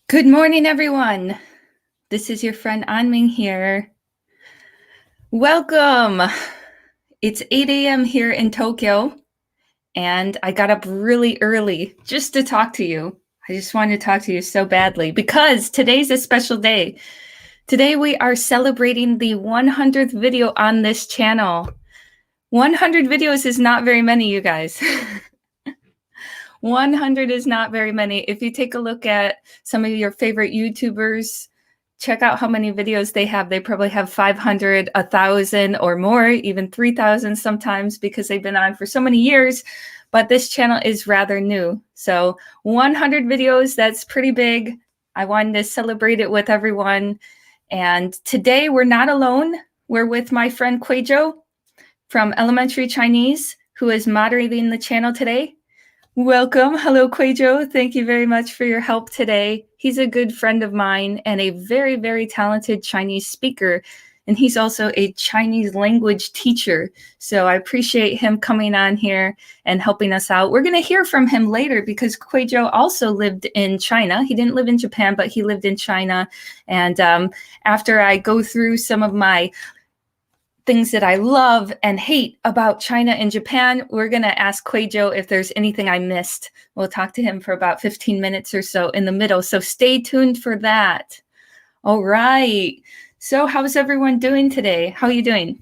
Good morning, everyone. This is your friend Anming here. Welcome. It's 8 a.m. here in Tokyo, and I got up really early just to talk to you. I just wanted to talk to you so badly because today's a special day. Today we are celebrating the 100th video on this channel. 100 videos is not very many, you guys. 100 is not very many. If you take a look at some of your favorite YouTubers, check out how many videos they have. They probably have 500, 1,000 or more, even 3,000 sometimes because they've been on for so many years. But this channel is rather new. So 100 videos, that's pretty big. I wanted to celebrate it with everyone. And today we're not alone. We're with my friend Quajo from Elementary Chinese, who is moderating the channel today. Welcome. Hello, Quajo. Thank you very much for your help today. He's a good friend of mine and a very, very talented Chinese speaker. And he's also a Chinese language teacher. So I appreciate him coming on here and helping us out. We're going to hear from him later because Quajo also lived in China. He didn't live in Japan, but he lived in China. And after I go through some of my things that I love and hate about China and Japan, we're going to ask Quajo if there's anything I missed. We'll talk to him for about 15 minutes or so in the middle. So stay tuned for that. All right. So how's everyone doing today? How are you doing?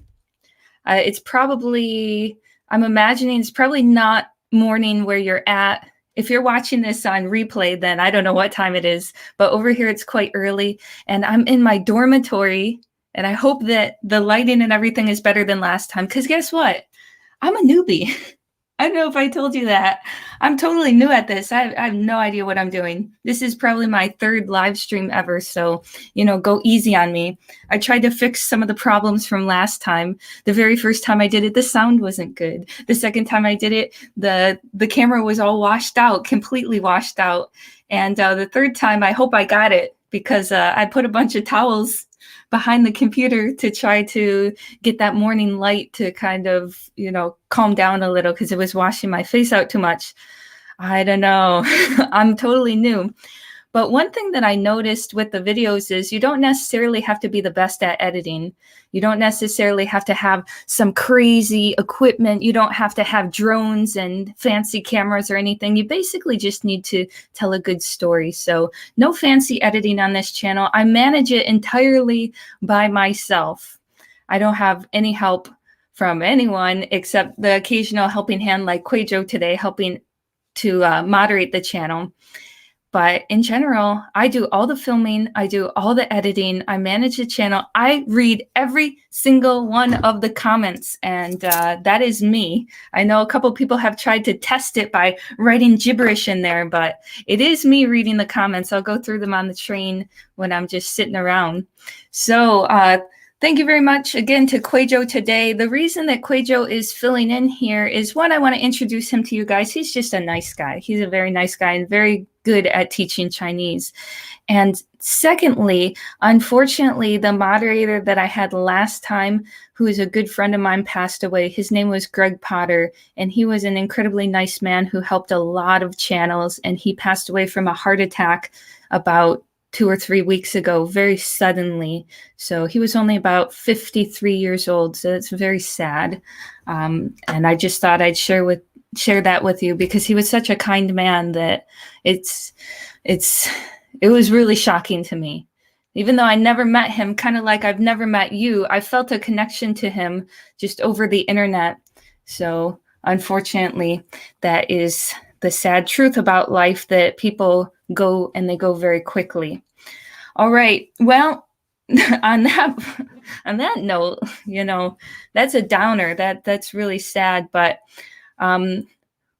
It's probably, I'm imagining it's probably not morning where you're at. If you're watching this on replay, then I don't know what time it is, but over here it's quite early and I'm in my dormitory. And I hope that the lighting and everything is better than last time. Because guess what? I'm a newbie. I don't know if I told you that. I'm totally new at this. I have no idea what I'm doing. This is probably my third live stream ever. So, go easy on me. I tried to fix some of the problems from last time. The very first time I did it, the sound wasn't good. The second time I did it, the camera was all washed out, completely washed out. And the third time, I hope I got it because I put a bunch of towels behind the computer to try to get that morning light to kind of, calm down a little because it was washing my face out too much. I don't know. I'm totally new. But one thing that I noticed with the videos is you don't necessarily have to be the best at editing. You don't necessarily have to have some crazy equipment. You don't have to have drones and fancy cameras or anything. You basically just need to tell a good story. So no fancy editing on this channel. I manage it entirely by myself. I don't have any help from anyone except the occasional helping hand like Quajo today, helping to moderate the channel. But in general, I do all the filming, I do all the editing, I manage the channel, I read every single one of the comments, and that is me. I know a couple people have tried to test it by writing gibberish in there, but it is me reading the comments. I'll go through them on the train when I'm just sitting around. So thank you very much again to Quajo today. The reason that Quajo is filling in here is one, I want to introduce him to you guys. He's just a nice guy. He's a very nice guy and very good at teaching Chinese. And secondly, unfortunately, the moderator that I had last time, who is a good friend of mine, passed away. His name was Greg Potter, and he was an incredibly nice man who helped a lot of channels, and he passed away from a heart attack about 2 or 3 weeks ago, very suddenly. So he was only about 53 years old. So it's very sad. And I just thought I'd share that with you because he was such a kind man that it was really shocking to me. Even though I never met him, kind of like I've never met you, I felt a connection to him just over the internet. So unfortunately, that is the sad truth about life, that people go and they go very quickly. All right. Well, on that note, that's a downer. That's really sad, but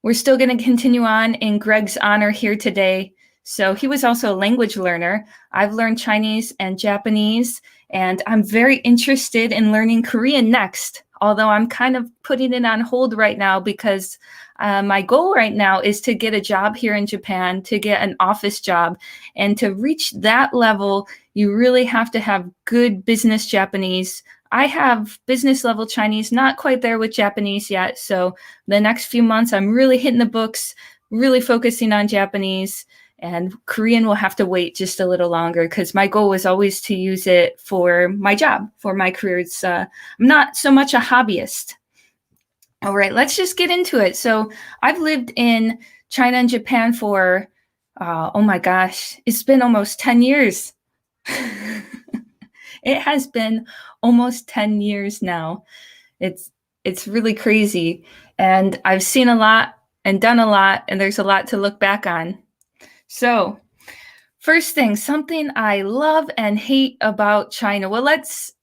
we're still going to continue on in Greg's honor here today. So he was also a language learner. I've learned Chinese and Japanese, and I'm very interested in learning Korean next, although I'm kind of putting it on hold right now because my goal right now is to get a job here in Japan, to get an office job. And to reach that level, you really have to have good business Japanese. I have business level Chinese, not quite there with Japanese yet. So the next few months, I'm really hitting the books, really focusing on Japanese. And Korean will have to wait just a little longer because my goal was always to use it for my job, for my career. I'm not so much a hobbyist. All right, let's just get into it. So I've lived in China and Japan for, oh my gosh, it's been almost 10 years. It has been almost 10 years now. It's really crazy. And I've seen a lot and done a lot, and there's a lot to look back on. So first thing, something I love and hate about China. Well,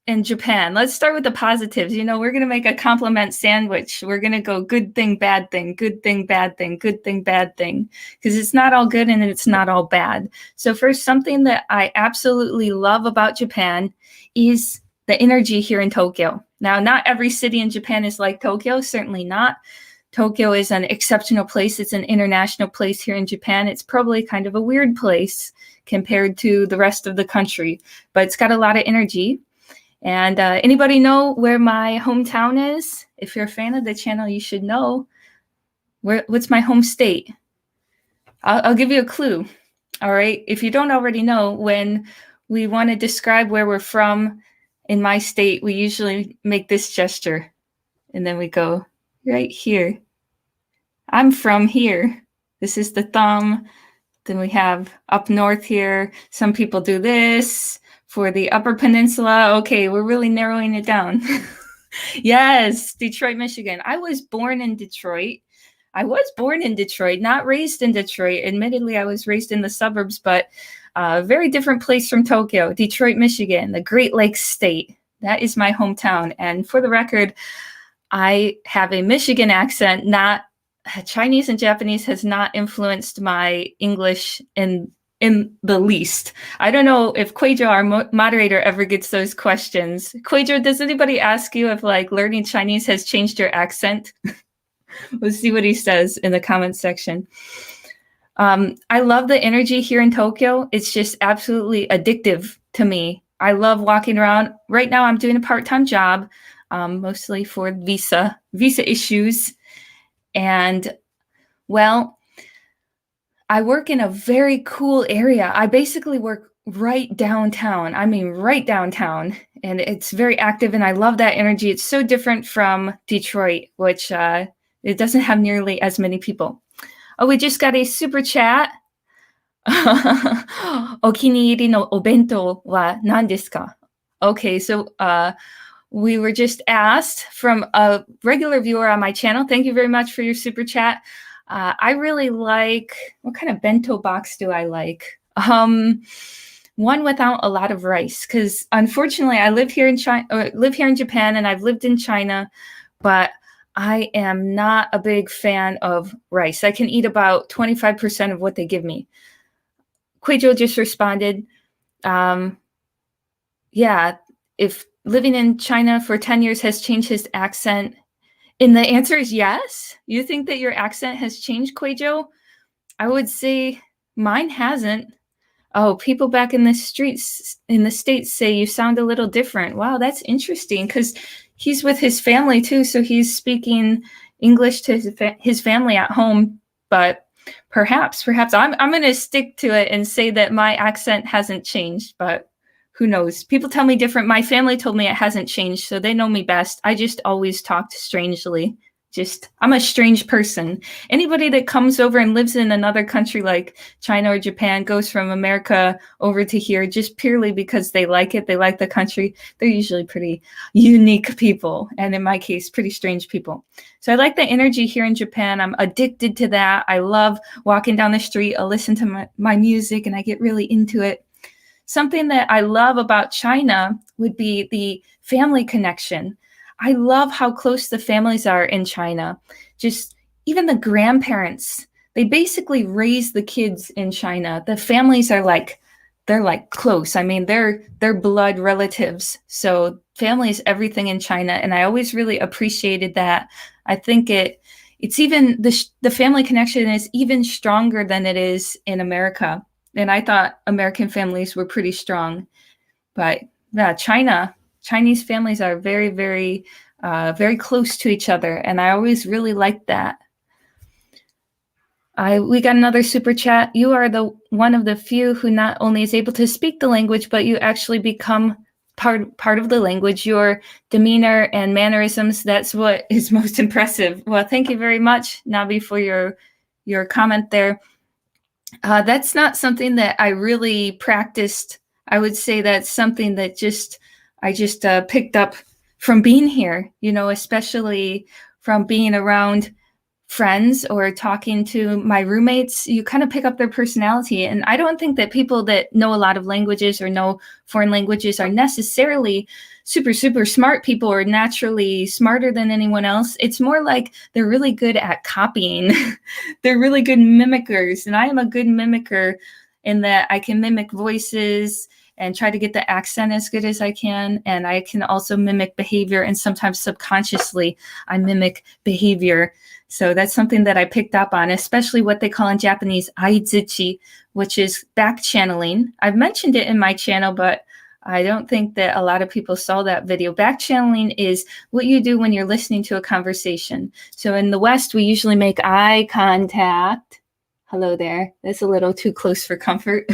in Japan, let's start with the positives. We're going to make a compliment sandwich. We're going to go good thing, bad thing, good thing, bad thing, good thing, bad thing, because it's not all good and it's not all bad. So first, something that I absolutely love about Japan is the energy here in Tokyo. Now, not every city in Japan is like Tokyo, certainly not. Tokyo is an exceptional place. It's an international place here in Japan. It's probably kind of a weird place compared to the rest of the country, but it's got a lot of energy. And anybody know where my hometown is? If you're a fan of the channel, you should know. What's my home state? I'll give you a clue. All right. If you don't already know, when we want to describe where we're from in my state, we usually make this gesture. And then we go right here. I'm from here. This is the thumb. Then we have up north here. Some people do this for the Upper Peninsula. Okay, we're really narrowing it down. Yes, Detroit, Michigan. I was born in Detroit. Not raised in Detroit. Admittedly, I was raised in the suburbs, but a very different place from Tokyo. Detroit, Michigan, the Great Lakes state. That is my hometown. And for the record, I have a Michigan accent. Not Chinese and Japanese has not influenced my English in the least. I don't know if Quajo, our moderator, ever gets those questions. Quajo, does anybody ask you if learning Chinese has changed your accent? We'll see what he says in the comments section. I love the energy here in Tokyo. It's just absolutely addictive to me. I love walking around. Right now, I'm doing a part-time job, mostly for visa issues. And, well, I work in a very cool area. I basically work right downtown. I mean, right downtown. And it's very active, and I love that energy. It's so different from Detroit, which it doesn't have nearly as many people. Oh, we just got a super chat. お気に入りのお弁当は何ですか? Okay, so we were just asked from a regular viewer on my channel. Thank you very much for your super chat. I really like, what kind of bento box do I like? One without a lot of rice, because unfortunately I live here in Japan, and I've lived in China, but I am not a big fan of rice. I can eat about 25% of what they give me. Quajo just responded, yeah, if living in China for 10 years has changed his accent. And the answer is yes. You think that your accent has changed, Quajo? I would say mine hasn't. Oh, people back in the streets in the States say you sound a little different. Wow, that's interesting, because he's with his family too, so he's speaking English to his family at home. But perhaps I'm going to stick to it and say that my accent hasn't changed, but who knows? People tell me different. My family told me it hasn't changed, so they know me best. I just always talked strangely. I'm a strange person. Anybody that comes over and lives in another country like China or Japan, goes from America over to here just purely because they like it, they like the country, they're usually pretty unique people, and in my case, pretty strange people. So I like the energy here in Japan. I'm addicted to that. I love walking down the street. I'll listen to my music, and I get really into it. Something that I love about China would be the family connection. I love how close the families are in China. Just even the grandparents, they basically raise the kids in China. The families are they're close. I mean, they're blood relatives. So family is everything in China. And I always really appreciated that. I think it's even the family connection is even stronger than it is in America. And I thought American families were pretty strong. But yeah, Chinese families are very, very, very close to each other. And I always really liked that. We got another super chat. You are the one of the few who not only is able to speak the language, but you actually become part of the language. Your demeanor and mannerisms, that's what is most impressive. Well, thank you very much, Nabi, for your comment there. That's not something that I really practiced. I would say that's something that I just picked up from being here, especially from being around friends or talking to my roommates. You kind of pick up their personality. And I don't think that people that know a lot of languages or know foreign languages are necessarily super, super smart people or naturally smarter than anyone else. It's more like they're really good at copying. They're really good mimickers. And I am a good mimicker in that I can mimic voices and try to get the accent as good as I can. And I can also mimic behavior, and sometimes subconsciously I mimic behavior. So that's something that I picked up on, especially what they call in Japanese aizuchi, which is back channeling. I've mentioned it in my channel, but I don't think that a lot of people saw that video. Back channeling is what you do when you're listening to a conversation. So in the West, we usually make eye contact. Hello there. That's a little too close for comfort.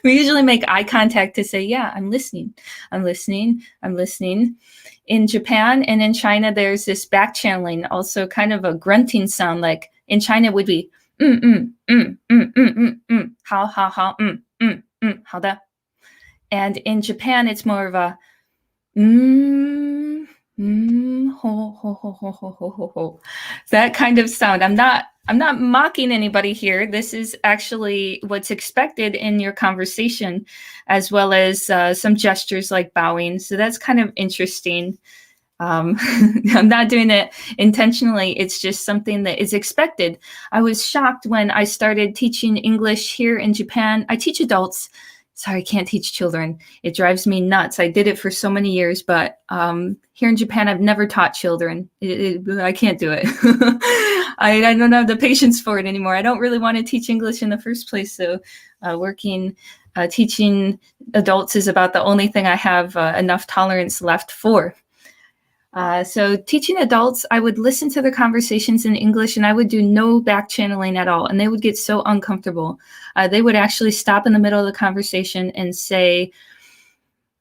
We usually make eye contact to say, yeah, I'm listening. I'm listening. I'm listening. In Japan and in China, there's this back channeling, also kind of a grunting sound. Like in China, it would be how, how da. And in Japan, it's more of a ho, ho, ho, ho, ho, ho, ho, ho. That kind of sound. I'm not mocking anybody here. This is actually what's expected in your conversation, as well as some gestures like bowing. So that's kind of interesting. I'm not doing it intentionally. It's just something that is expected. I was shocked when I started teaching English here in Japan. I teach adults. Sorry, I can't teach children. It drives me nuts. I did it for so many years, but here in Japan, I've never taught children. I can't do it. I don't have the patience for it anymore. I don't really want to teach English in the first place. So teaching adults is about the only thing I have enough tolerance left for. So teaching adults, I would listen to their conversations in English and I would do no back channeling at all. And they would get so uncomfortable. They would actually stop in the middle of the conversation and say,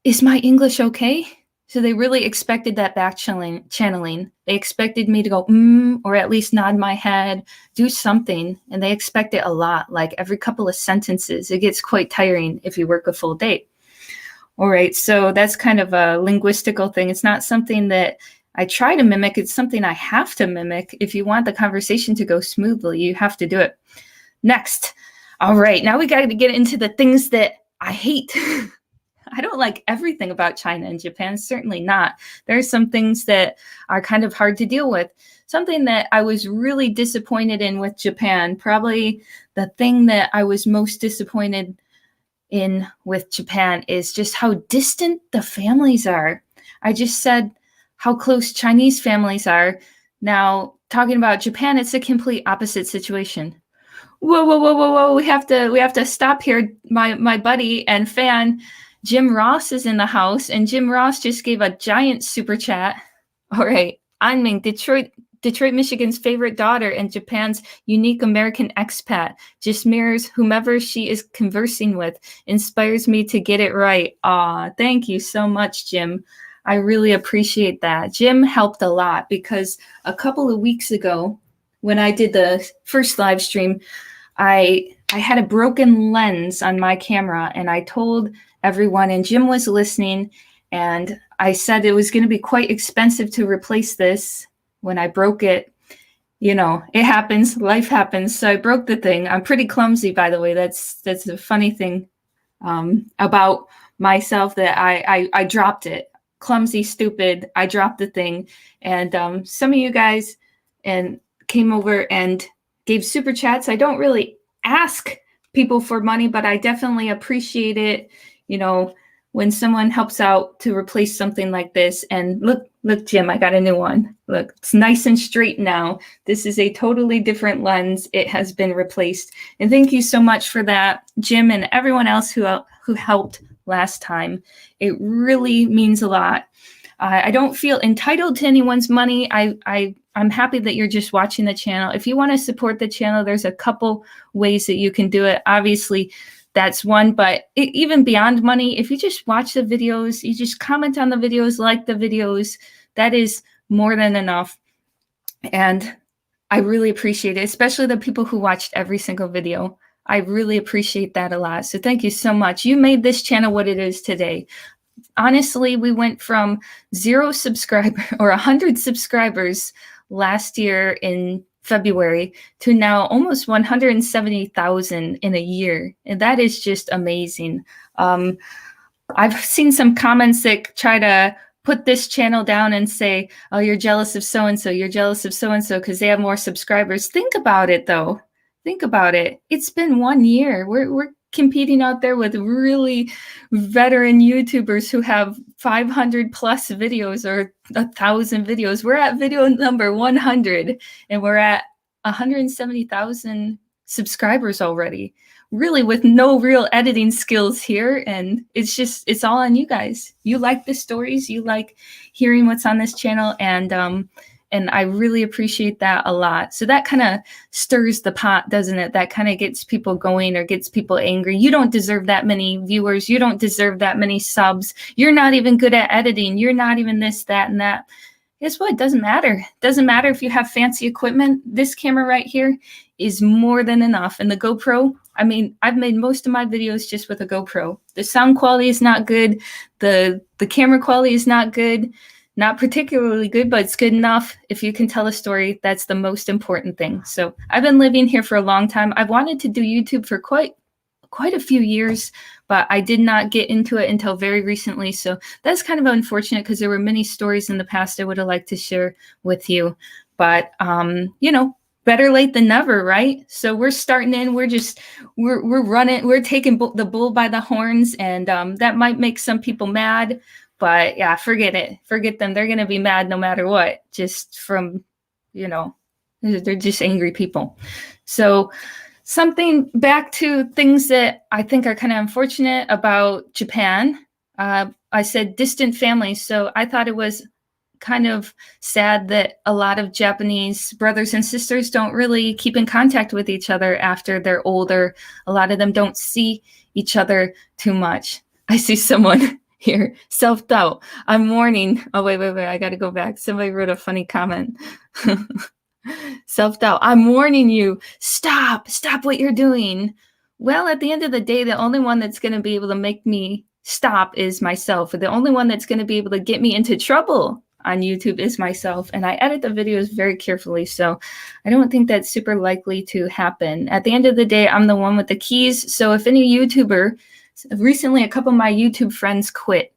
is my English okay? So they really expected that back channeling. They expected me to go, or at least nod my head, do something. And they expect it a lot, like every couple of sentences. It gets quite tiring if you work a full day. All right, so that's kind of a linguistical thing. It's not something that I try to mimic. It's something I have to mimic. If you want the conversation to go smoothly, you have to do it. Next. All right, now we got to get into the things that I hate. I don't like everything about China and Japan, certainly not. There are some things that are kind of hard to deal with. Something that I was really disappointed in with Japan, probably the thing that I was most disappointed in with Japan is just how distant the families are. I just said how close Chinese families are. Now, talking about Japan, it's a complete opposite situation. Whoa, whoa, whoa, whoa, whoa. We have to stop here. My buddy and fan, Jim Ross, is in the house, and Jim Ross just gave a giant super chat. All right. Anming, Detroit, Michigan's favorite daughter and Japan's unique American expat, just mirrors whomever she is conversing with, inspires me to get it right. Aw, thank you so much, Jim. I really appreciate that. Jim helped a lot because a couple of weeks ago, when I did the first live stream, I had a broken lens on my camera, and I told everyone, and Jim was listening, and I said it was going to be quite expensive to replace this. When I broke it, it happens, life happens. So I broke the thing. I'm pretty clumsy, by the way. That's a funny thing about myself, that I dropped it. Clumsy, stupid. I dropped the thing. And some of you guys came over and gave super chats. I don't really ask people for money, but I definitely appreciate it. When someone helps out to replace something like this. And look, Jim, I got a new one. Look, it's nice and straight now. This is a totally different lens. It has been replaced. And thank you so much for that, Jim, and everyone else who helped last time. It really means a lot. I don't feel entitled to anyone's money. I I'm happy that you're just watching the channel. If you want to support the channel, there's a couple ways that you can do it. Obviously, that's one, but even beyond money, if you just watch the videos, you just comment on the videos, like the videos, that is more than enough. And I really appreciate it, especially the people who watched every single video. I really appreciate that a lot. So thank you so much. You made this channel what it is today. Honestly, we went from 0 subscriber or 100 subscribers last year in February to now almost 170,000 in a year. And that is just amazing. I've seen some comments that try to put this channel down and say, oh, you're jealous of so-and-so, you're jealous of so-and-so because they have more subscribers. Think about it, though. Think about it. It's been 1 year. We're competing out there with really veteran YouTubers who have 500 plus videos or 1,000 videos. We're at video number 100 and we're at 170,000 subscribers already, really with no real editing skills here. And it's all on you guys. You like the stories, you like hearing what's on this channel, and I really appreciate that a lot. So that kind of stirs the pot, doesn't it? That kind of gets people going or gets people angry. You don't deserve that many viewers. You don't deserve that many subs. You're not even good at editing. You're not even this, that, and that. Guess what? It doesn't matter. It doesn't matter if you have fancy equipment. This camera right here is more than enough. And the GoPro, I mean, I've made most of my videos just with a GoPro. The sound quality is not good. The camera quality is not good. Not particularly good, but it's good enough. If you can tell a story, that's the most important thing. So I've been living here for a long time. I've wanted to do YouTube for quite a few years, but I did not get into it until very recently. So that's kind of unfortunate because there were many stories in the past I would have liked to share with you. But, you know, better late than never, right? So we're starting in, we're running, we're taking the bull by the horns, and that might make some people mad. But yeah, forget it. Forget them. They're going to be mad no matter what, just from, you know, they're just angry people. So something back to things that I think are kind of unfortunate about Japan. I said distant families. So I thought it was kind of sad that a lot of Japanese brothers and sisters don't really keep in contact with each other after they're older. A lot of them don't see each other too much. I see someone here, self-doubt. I'm warning. Oh, wait. I got to go back. Somebody wrote a funny comment. Self-doubt. I'm warning you. Stop what you're doing. Well, at the end of the day, the only one that's going to be able to make me stop is myself. The only one that's going to be able to get me into trouble on YouTube is myself. And I edit the videos very carefully. So I don't think that's super likely to happen. At the end of the day, I'm the one with the keys. So if any YouTuber, recently, a couple of my YouTube friends quit.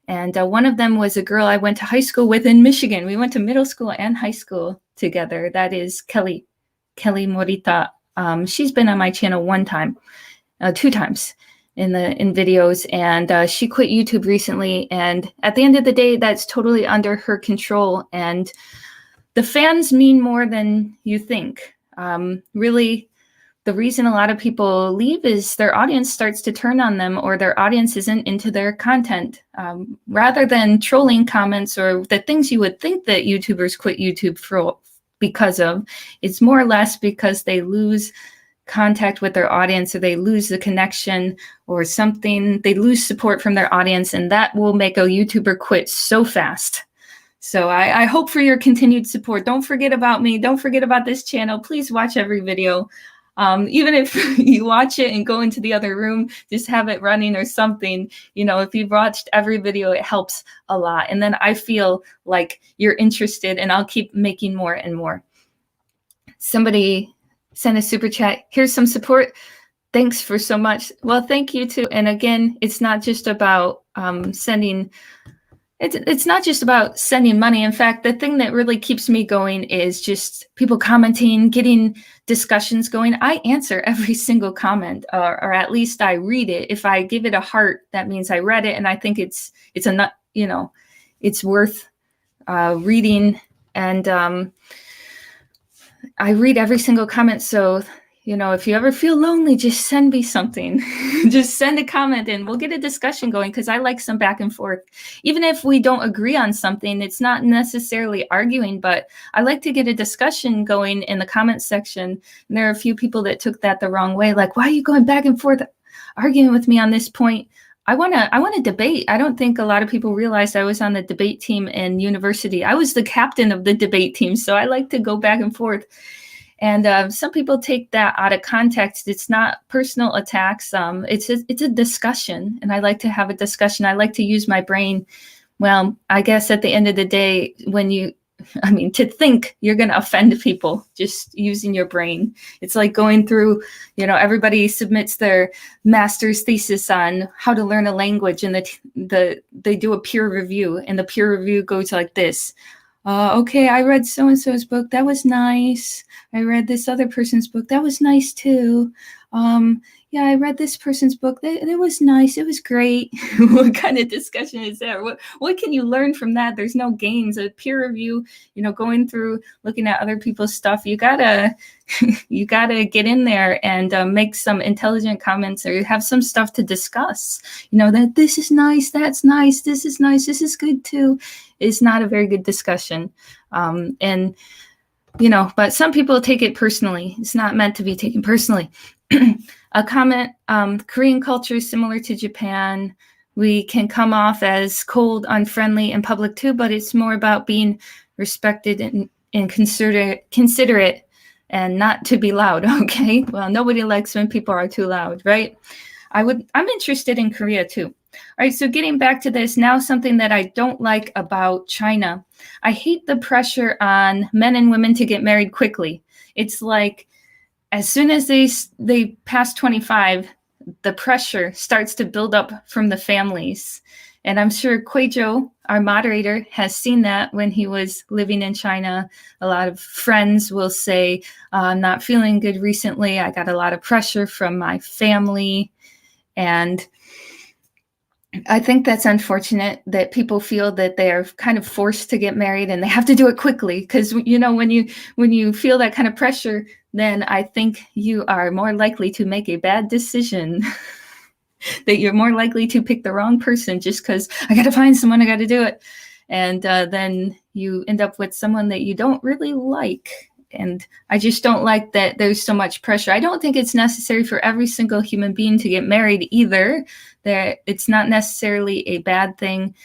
And one of them was a girl I went to high school with in Michigan. We went to middle school and high school together. That is Kelly Morita. She's been on my channel 2 times in videos, and she quit YouTube recently. And at the end of the day, that's totally under her control. And the fans mean more than you think. Really, the reason a lot of people leave is their audience starts to turn on them, or their audience isn't into their content. Rather than trolling comments or the things you would think that YouTubers quit YouTube because of, it's more or less because they lose contact with their audience, or they lose the connection or something. They lose support from their audience, and that will make a YouTuber quit so fast. So I hope for your continued support. Don't forget about me. Don't forget about this channel. Please watch every video. Even if you watch it and go into the other room, just have it running or something. You know, if you've watched every video, it helps a lot. And then I feel like you're interested, and I'll keep making more and more. Somebody sent a super chat. Here's some support. Thanks for so much. Well, thank you too. And again, it's not just about sending. It's not just about sending money. In fact, the thing that really keeps me going is just people commenting, getting discussions going. I answer every single comment, or at least I read it. If I give it a heart, that means I read it, and I think it's worth reading. And I read every single comment. So if you ever feel lonely, just send me something. Just send a comment and we'll get a discussion going, because I like some back and forth. Even if we don't agree on something, it's not necessarily arguing, but I like to get a discussion going in the comment section. And there are a few people that took that the wrong way. Like, why are you going back and forth arguing with me on this point? I want to debate. I don't think a lot of people realized I was on the debate team in university. I was the captain of the debate team. So I like to go back and forth. And some people take that out of context. It's not personal attacks. It's a discussion, and I like to have a discussion. I like to use my brain. Well, I guess at the end of the day, to think you're going to offend people just using your brain. It's like going through, everybody submits their master's thesis on how to learn a language, and they do a peer review, and the peer review goes like this. Okay, I read so-and-so's book. That was nice. I read this other person's book. That was nice too. Yeah, I read this person's book. That was nice. It was great. What kind of discussion is that? What can you learn from that? There's no gains. A peer review, going through, looking at other people's stuff. You gotta get in there and make some intelligent comments, or have some stuff to discuss. That this is nice. That's nice. This is nice. This is good too. Is not a very good discussion. But some people take it personally. It's not meant to be taken personally. A comment, Korean culture is similar to Japan. We can come off as cold, unfriendly in public too, but it's more about being respected and considerate and not to be loud, okay? Well, nobody likes when people are too loud, right? I'm interested in Korea too. All right, so getting back to this, now something that I don't like about China. I hate the pressure on men and women to get married quickly. It's like, as soon as they pass 25, the pressure starts to build up from the families. And I'm sure Quajo, our moderator, has seen that when he was living in China. A lot of friends will say, I'm not feeling good recently. I got a lot of pressure from my family. And I think that's unfortunate that people feel that they are kind of forced to get married and they have to do it quickly. Because, when you feel that kind of pressure, then I think you are more likely to make a bad decision. That you're more likely to pick the wrong person just because I got to find someone, I got to do it. And then you end up with someone that you don't really like. And I just don't like that there's so much pressure. I don't think it's necessary for every single human being to get married either. It's not necessarily a bad thing.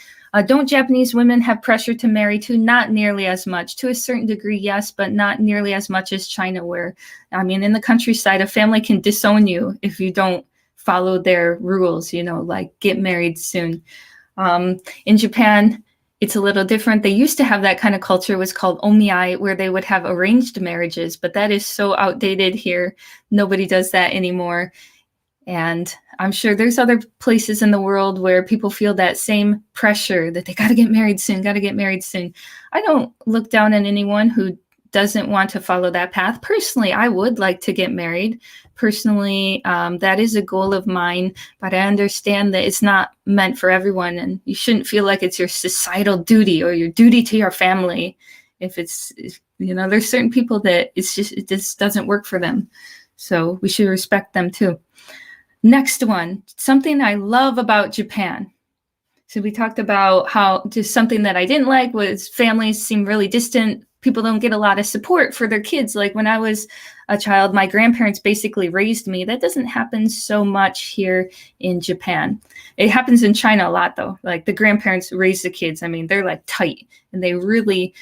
Don't Japanese women have pressure to marry too? Not nearly as much. To a certain degree, yes, but not nearly as much as China, where, in the countryside, a family can disown you if you don't follow their rules, like get married soon. In Japan, it's a little different. They used to have that kind of culture. It was called omiai, where they would have arranged marriages, but that is so outdated here. Nobody does that anymore. And I'm sure there's other places in the world where people feel that same pressure that they got to get married soon, I don't look down on anyone who doesn't want to follow that path. Personally, I would like to get married. Personally, that is a goal of mine, but I understand that it's not meant for everyone, and you shouldn't feel like it's your societal duty or your duty to your family. If there's certain people that it just doesn't work for them. So we should respect them too. Next one, something I love about Japan. So we talked about how just something that I didn't like was families seem really distant. People don't get a lot of support for their kids. Like when I was a child, my grandparents basically raised me. That doesn't happen so much here in Japan. It happens in China a lot though. Like the grandparents raise the kids. They're like tight, and they really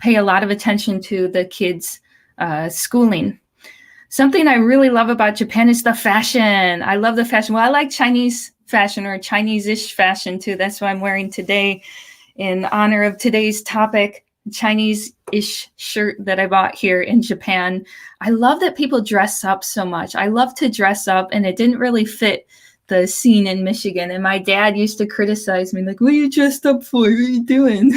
pay a lot of attention to the kids' schooling. Something I really love about Japan is the fashion. I love the fashion. Well, I like Chinese fashion, or Chinese-ish fashion too. That's what I'm wearing today in honor of today's topic, Chinese-ish shirt that I bought here in Japan. I love that people dress up so much. I love to dress up, and it didn't really fit the scene in Michigan. And my dad used to criticize me, like, what are you dressed up for? What are you doing?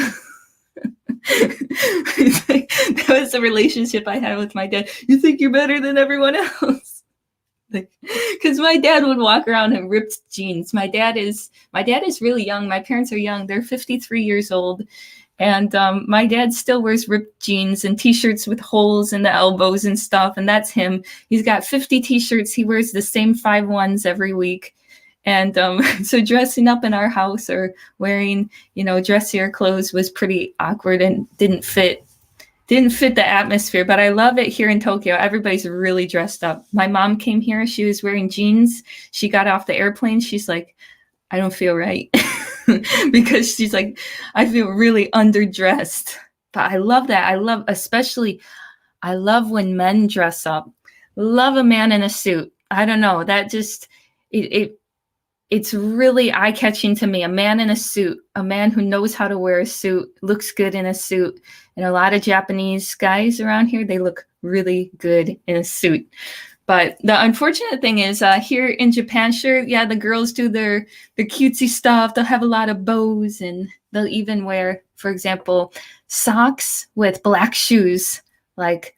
That was the relationship I had with my dad. You think you're better than everyone else? Because my dad would walk around in ripped jeans. My dad is really young. My parents are young. They're 53 years old. And my dad still wears ripped jeans and t-shirts with holes in the elbows and stuff. And that's him. He's got 50 t-shirts. He wears the same 5 ones every week. And so dressing up in our house or wearing, dressier clothes was pretty awkward and didn't fit the atmosphere. But I love it here in Tokyo. Everybody's really dressed up. My mom came here. She was wearing jeans. She got off the airplane. She's like, I don't feel right. Because she's like, I feel really underdressed. But I love that. I love when men dress up. Love a man in a suit. I don't know. That just, it's really eye-catching to me. A man in a suit, a man who knows how to wear a suit, looks good in a suit. And a lot of Japanese guys around here, they look really good in a suit. But the unfortunate thing is here in Japan, sure, yeah, the girls do their cutesy stuff. They'll have a lot of bows, and they'll even wear, for example, socks with black shoes, like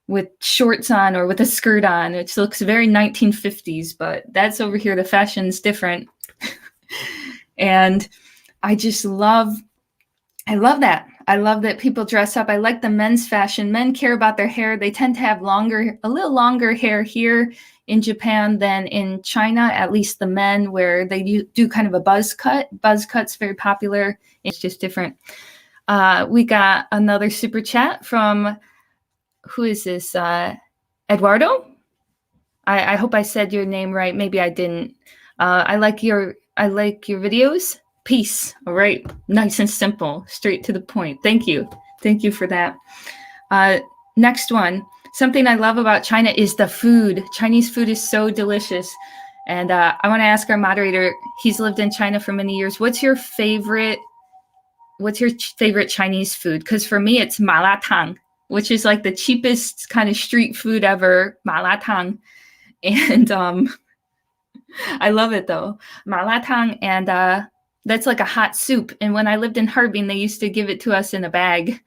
with shorts on or with a skirt on, which looks very 1950s, but that's over here. The fashion's different. And I love that. I love that people dress up. I like the men's fashion. Men care about their hair. They tend to have a little longer hair here in Japan than in China, at least the men, where they do kind of a buzz cut. Buzz cut's very popular. It's just different. We got another super chat from, who is this? Eduardo? I hope I said your name right. Maybe I didn't. I like your videos. Peace. All right. Nice and simple. Straight to the point. Thank you. Thank you for that. Next one. Something I love about China is the food. Chinese food is so delicious. And I want to ask our moderator, he's lived in China for many years. What's your favorite Chinese food? Because for me, it's malatang, which is like the cheapest kind of street food ever, malatang. And I love it though. Malatang, and that's like a hot soup. And when I lived in Harbin, they used to give it to us in a bag.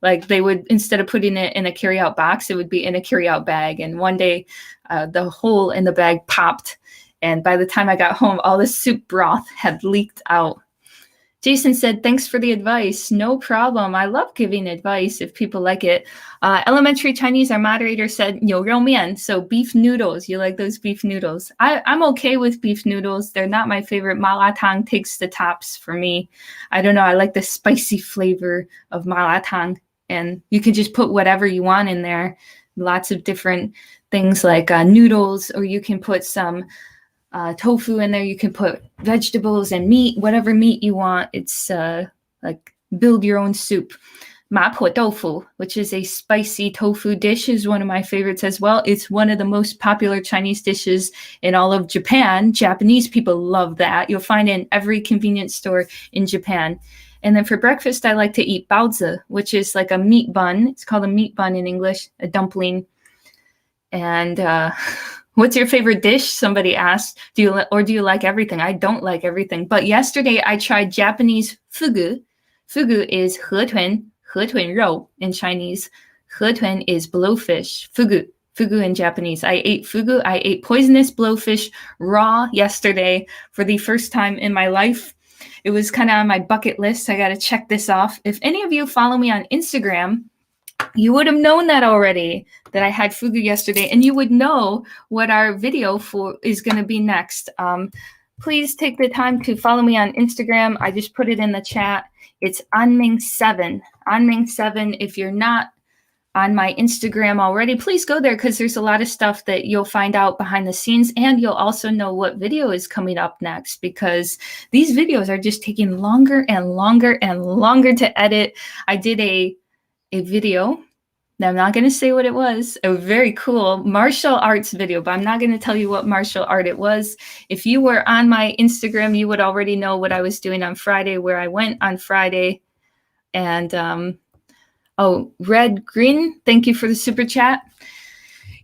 Like they would, instead of putting it in a carry-out box, it would be in a carry-out bag. And one day the hole in the bag popped. And by the time I got home, all the soup broth had leaked out. Jason said, thanks for the advice. No problem. I love giving advice if people like it. Elementary Chinese, our moderator said, 牛肉面, so beef noodles. You like those beef noodles? I'm okay with beef noodles. They're not my favorite. Malatang takes the tops for me. I don't know. I like the spicy flavor of malatang. And you can just put whatever you want in there. Lots of different things like noodles, or you can put some tofu in there. You can put vegetables and meat, whatever meat you want. It's like build your own soup. Mapo tofu, which is a spicy tofu dish, is one of my favorites as well. It's one of the most popular Chinese dishes in all of Japan. Japanese people love that. You'll find it in every convenience store in Japan. And then for breakfast, I like to eat baozi, which is like a meat bun. It's called a meat bun in English, a dumpling. And what's your favorite dish? Somebody asked. Do you like everything? I don't like everything. But yesterday I tried Japanese fugu. Fugu is 河豚肉 in Chinese. 河豚 is blowfish. Fugu in Japanese. I ate fugu. I ate poisonous blowfish raw yesterday for the first time in my life. It was kind of on my bucket list. I got to check this off. If any of you follow me on Instagram, you would have known that already, that I had fugu yesterday, and you would know what our video is going to be next. Please take the time to follow me on Instagram. I just put it in the chat. It's Anming7. Anming7. If you're not on my Instagram already, please go there, because there's a lot of stuff that you'll find out behind the scenes, and you'll also know what video is coming up next, because these videos are just taking longer and longer and longer to edit. I did a video. Now, I'm not going to say what it was. A very cool martial arts video, but I'm not going to tell you what martial art it was. If you were on my Instagram, you would already know what I was doing on Friday, where I went on Friday. And Red Green, thank you for the super chat.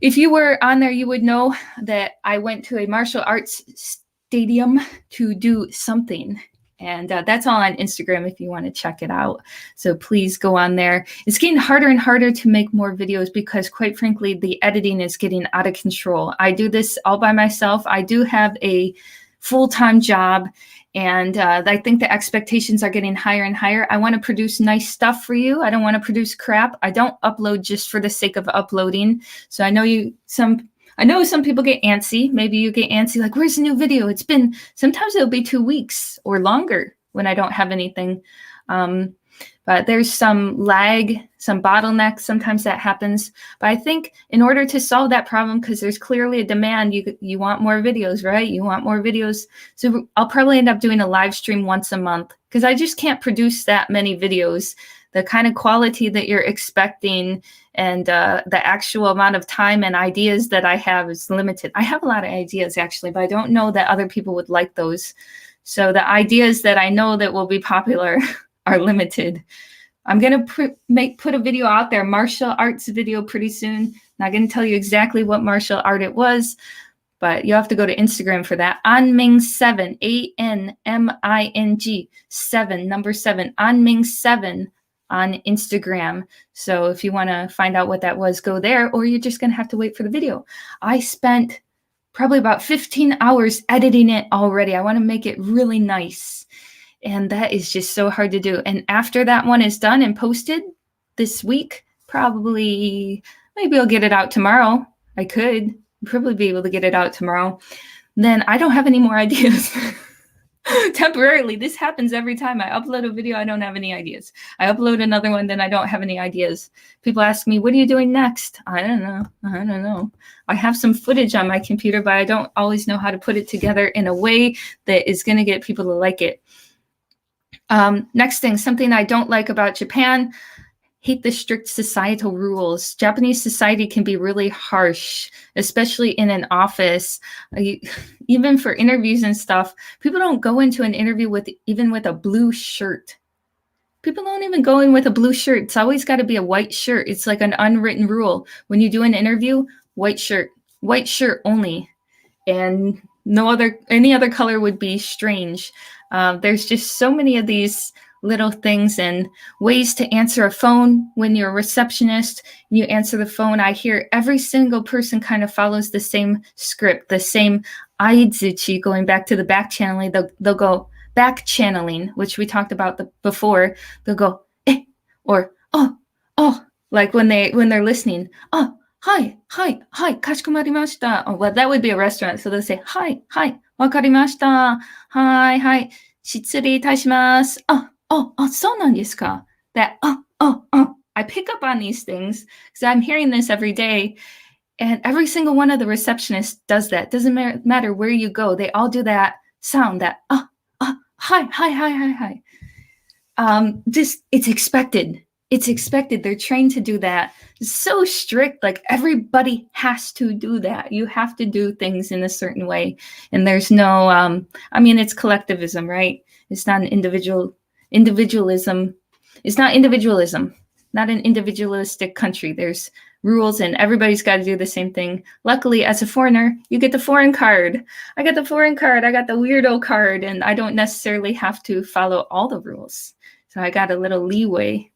If you were on there, you would know that I went to a martial arts stadium to do something. And that's all on Instagram if you want to check it out. So please go on there. It's getting harder and harder to make more videos because, quite frankly, the editing is getting out of control. I do this all by myself. I do have a full-time job, And I think the expectations are getting higher and higher. I want to produce nice stuff for you. I don't want to produce crap. I don't upload just for the sake of uploading. So I know some people get antsy. Maybe you get antsy, like, where's the new video? Sometimes it'll be 2 weeks or longer when I don't have anything. But there's some lag, some bottlenecks. Sometimes that happens. But I think in order to solve that problem, because there's clearly a demand, you want more videos, right? You want more videos. So I'll probably end up doing a live stream once a month because I just can't produce that many videos. The kind of quality that you're expecting and the actual amount of time and ideas that I have is limited. I have a lot of ideas, actually, but I don't know that other people would like those. So the ideas that I know that will be popular are limited. I'm going to put a video out there, martial arts video, pretty soon. Not going to tell you exactly what martial art it was, but you have to go to Instagram for that. Anming7, ANMING 7, number 7, Anming7 on Instagram. So if you want to find out what that was, go there, or you're just going to have to wait for the video. I spent probably about 15 hours editing it already. I want to make it really nice. And that is just so hard to do. And after that one is done and posted this week, maybe I'll get it out tomorrow. I could probably be able to get it out tomorrow. Then I don't have any more ideas. Temporarily, this happens every time I upload a video. I don't have any ideas. I upload another one, then I don't have any ideas. People ask me, what are you doing next? I don't know. I have some footage on my computer, but I don't always know how to put it together in a way that is going to get people to like it. Next thing, something I don't like about Japan, hate the strict societal rules. Japanese society can be really harsh, especially in an office. Even for interviews and stuff, people don't go into an interview even with a blue shirt. People don't even go in with a blue shirt. It's always got to be a white shirt. It's like an unwritten rule. When you do an interview, white shirt only. And any other color would be strange. There's just so many of these little things and ways to answer a phone. When you're a receptionist, you answer the phone. I hear every single person kind of follows the same script, the same aizuchi, going back to the back channeling. They'll go back channeling, which we talked about before. They'll go, eh, or, oh, like when they're listening, oh, hi, kashikomarimaした. Oh, well, that would be a restaurant. So they'll say, hi, wakarimashita. Hi, 失礼いたします. Oh, そうなんですか. That, I pick up on these things because I'm hearing this every day. And every single one of the receptionists does that. Doesn't matter where you go. They all do that sound, that, hi. It's expected. It's expected. They're trained to do that. It's so strict. Like everybody has to do that. You have to do things in a certain way. And there's no, it's collectivism, right? It's not an individualism. It's not individualism, not an individualistic country. There's rules and everybody's got to do the same thing. Luckily, as a foreigner, you get the foreign card. I got the foreign card. I got the weirdo card, and I don't necessarily have to follow all the rules. So I got a little leeway.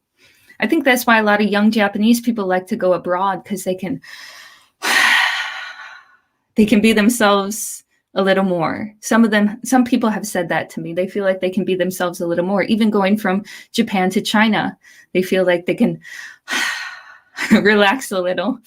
I think that's why a lot of young Japanese people like to go abroad, because they can be themselves a little more. Some people have said that to me. They feel like they can be themselves a little more. Even going from Japan to China, they feel like they can relax a little.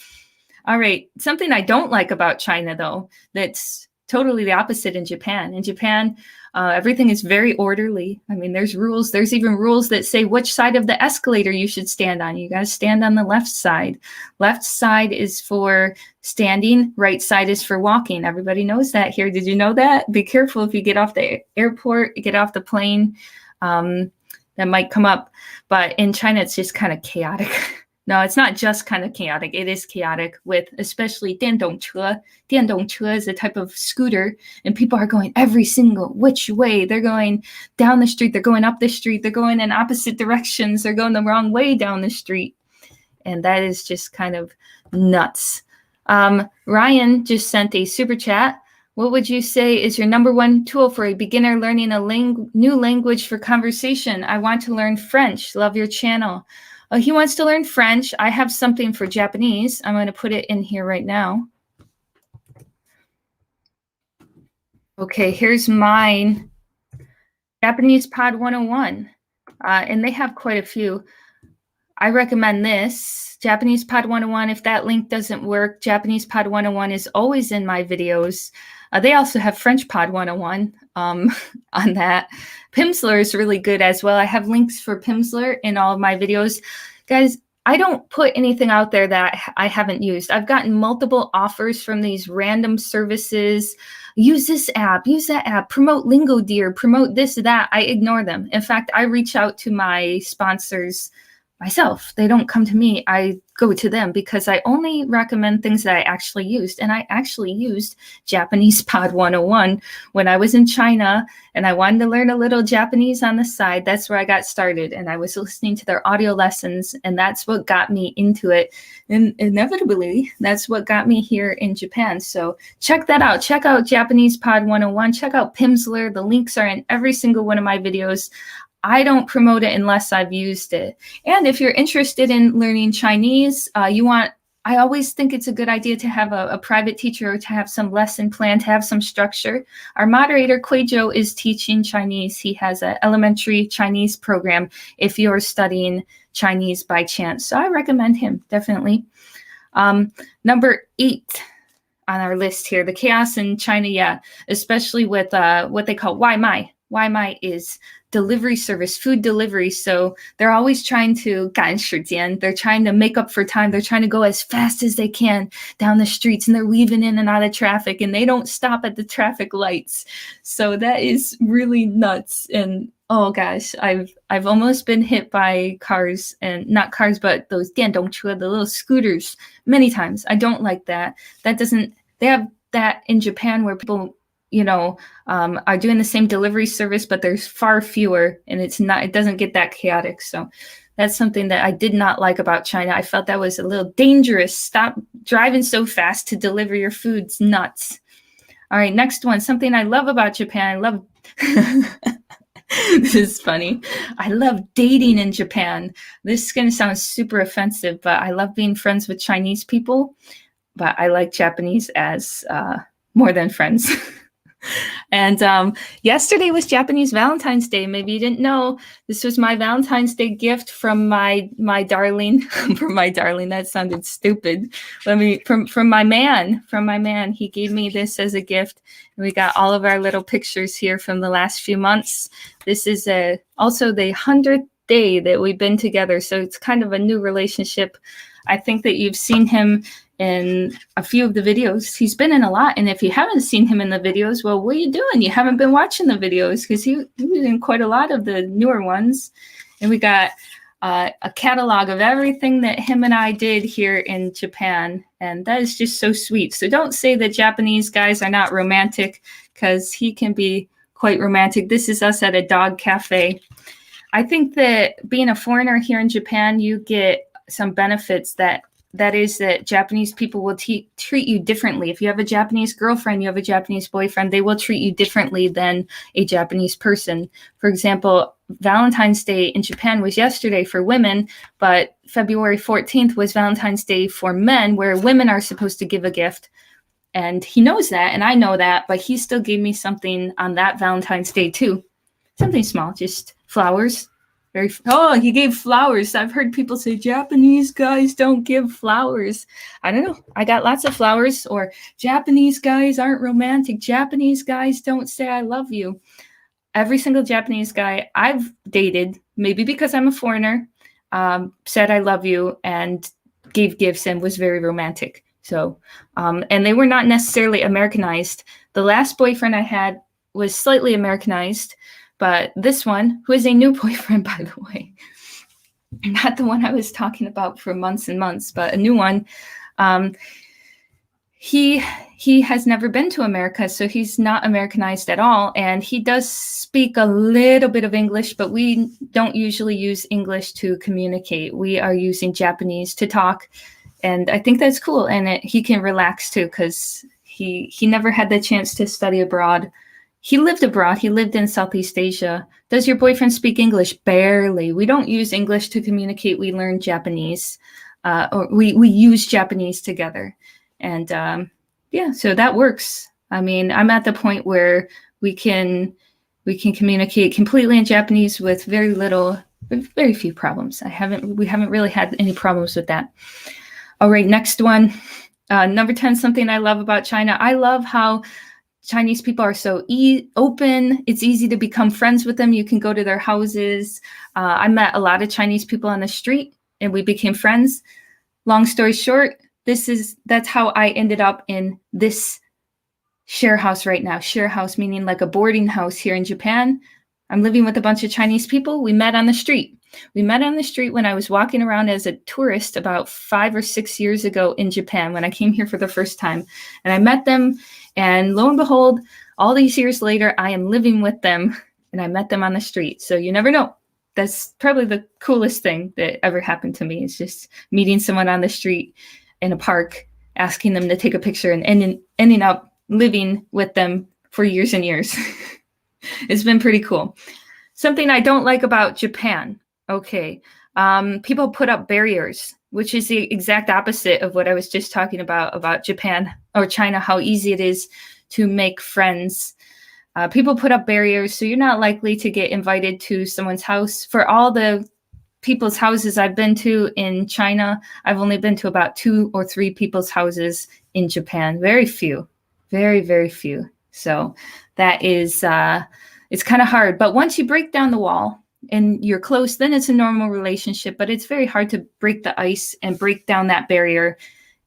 All right. Something I don't like about China, though, that's totally the opposite in Japan. In Japan, everything is very orderly. I mean, there's rules. There's even rules that say which side of the escalator you should stand on. You got to stand on the left side. Left side is for standing. Right side is for walking. Everybody knows that here. Did you know that? Be careful if you get off the airport, get off the plane. That might come up. But in China, it's just kind of chaotic. No, it's not just kind of chaotic. It is chaotic with especially 电动车. 电动车 is a type of scooter, and people are going every single which way. They're going down the street. They're going up the street. They're going in opposite directions. They're going the wrong way down the street. And that is just kind of nuts. Ryan just sent a super chat. What would you say is your number one tool for a beginner learning a new language for conversation? I want to learn French. Love your channel. He wants to learn French. I have something for Japanese. I'm going to put it in here right now. Okay, here's mine. Japanese Pod 101. And they have quite a few. I recommend this, Japanese Pod 101. If that link doesn't work, Japanese Pod 101 is always in my videos. They also have French Pod 101 on that. Pimsleur is really good as well. I have links for Pimsleur in all of my videos. Guys, I don't put anything out there that I haven't used. I've gotten multiple offers from these random services. Use this app, use that app, promote Lingo Deer, promote this, that. I ignore them. In fact, I reach out to my sponsors myself. They don't come to me. I go to them because I only recommend things that I actually used. And I actually used Japanese Pod 101 when I was in China and I wanted to learn a little Japanese on the side. That's where I got started. And I was listening to their audio lessons, and that's what got me into it. And inevitably, that's what got me here in Japan. So check that out. Check out Japanese Pod 101. Check out Pimsleur. The links are in every single one of my videos. I don't promote it unless I've used it. And if you're interested in learning Chinese, I always think it's a good idea to have a private teacher, or to have some lesson plan, to have some structure. Our moderator, Quajo, is teaching Chinese. He has an elementary Chinese program if you're studying Chinese by chance. So I recommend him, definitely. Number 8 on our list here, the chaos in China, yeah, especially with what they call Waimai. Waimai is delivery service, food delivery. So they're always trying to 赶时间. They're trying to make up for time. They're trying to go as fast as they can down the streets, and they're weaving in and out of traffic, and they don't stop at the traffic lights. So that is really nuts. And oh gosh, I've almost been hit by cars, and not cars, but those 电动车, the little scooters, many times. I don't like that. They have that in Japan where people are doing the same delivery service, but there's far fewer, and it doesn't get that chaotic. So that's something that I did not like about China. I felt that was a little dangerous. Stop driving so fast to deliver your food. It's nuts. All right, next one. Something I love about Japan. I love, this is funny. I love dating in Japan. This is going to sound super offensive, but I love being friends with Chinese people, but I like Japanese as more than friends. And yesterday was Japanese Valentine's Day. Maybe you didn't know. This was my Valentine's Day gift from my darling. From my darling, that sounded stupid. From my man. He gave me this as a gift. And we got all of our little pictures here from the last few months. This is also the 100th day that we've been together. So it's kind of a new relationship. I think that you've seen him in a few of the videos. He's been in a lot. And if you haven't seen him in the videos, well, what are you doing? You haven't been watching the videos, because he was in quite a lot of the newer ones. And we got a catalog of everything that him and I did here in Japan. And that is just so sweet. So don't say that Japanese guys are not romantic, because he can be quite romantic. This is us at a dog cafe. I think that being a foreigner here in Japan, you get some benefits that is that Japanese people will treat you differently. If you have a Japanese girlfriend, you have a Japanese boyfriend, they will treat you differently than a Japanese person. For example, Valentine's Day in Japan was yesterday for women, but February 14th was Valentine's Day for men, where women are supposed to give a gift. And he knows that, and I know that, but he still gave me something on that Valentine's Day too. Something small, just flowers. He gave flowers. I've heard people say Japanese guys don't give flowers. I don't know. I got lots of flowers. Or Japanese guys aren't romantic. Japanese guys don't say I love you. Every single Japanese guy I've dated, maybe because I'm a foreigner, said I love you and gave gifts and was very romantic. So, and they were not necessarily Americanized. The last boyfriend I had was slightly Americanized. But this one, who is a new boyfriend, by the way, not the one I was talking about for months and months, but a new one, he has never been to America, so he's not Americanized at all. And he does speak a little bit of English, but we don't usually use English to communicate. We are using Japanese to talk. And I think that's cool. And he can relax too, because he never had the chance to study abroad. He lived abroad. He lived in Southeast Asia. Does your boyfriend speak English? Barely. We don't use English to communicate. We learn Japanese, or we use Japanese together. And yeah, so that works. I mean, I'm at the point where we can We can communicate completely in Japanese with very few problems. We haven't really had any problems with that. All right, next one. Number 10, something I love about China. I love how Chinese people are so open. It's easy to become friends with them. You can go to their houses. I met a lot of Chinese people on the street and we became friends. Long story short, that's how I ended up in this share house right now. Share house meaning like a boarding house here in Japan. I'm living with a bunch of Chinese people. We met on the street. We met on the street when I was walking around as a tourist about 5 or 6 years ago in Japan when I came here for the first time. And I met them, and lo and behold, all these years later, I am living with them, and I met them on the street. So you never know. That's probably the coolest thing that ever happened to me, is just meeting someone on the street in a park, asking them to take a picture, and ending up living with them for years and years. It's been pretty cool. Something I don't like about Japan. Okay. People put up barriers, which is the exact opposite of what I was just talking about Japan or China, how easy it is to make friends. People put up barriers, so you're not likely to get invited to someone's house. For all the people's houses I've been to in China, I've only been to about 2 or 3 people's houses in Japan. Very few. Very, very few. So that is, it's kind of hard. But once you break down the wall and you're close, then it's a normal relationship. But it's very hard to break the ice and break down that barrier.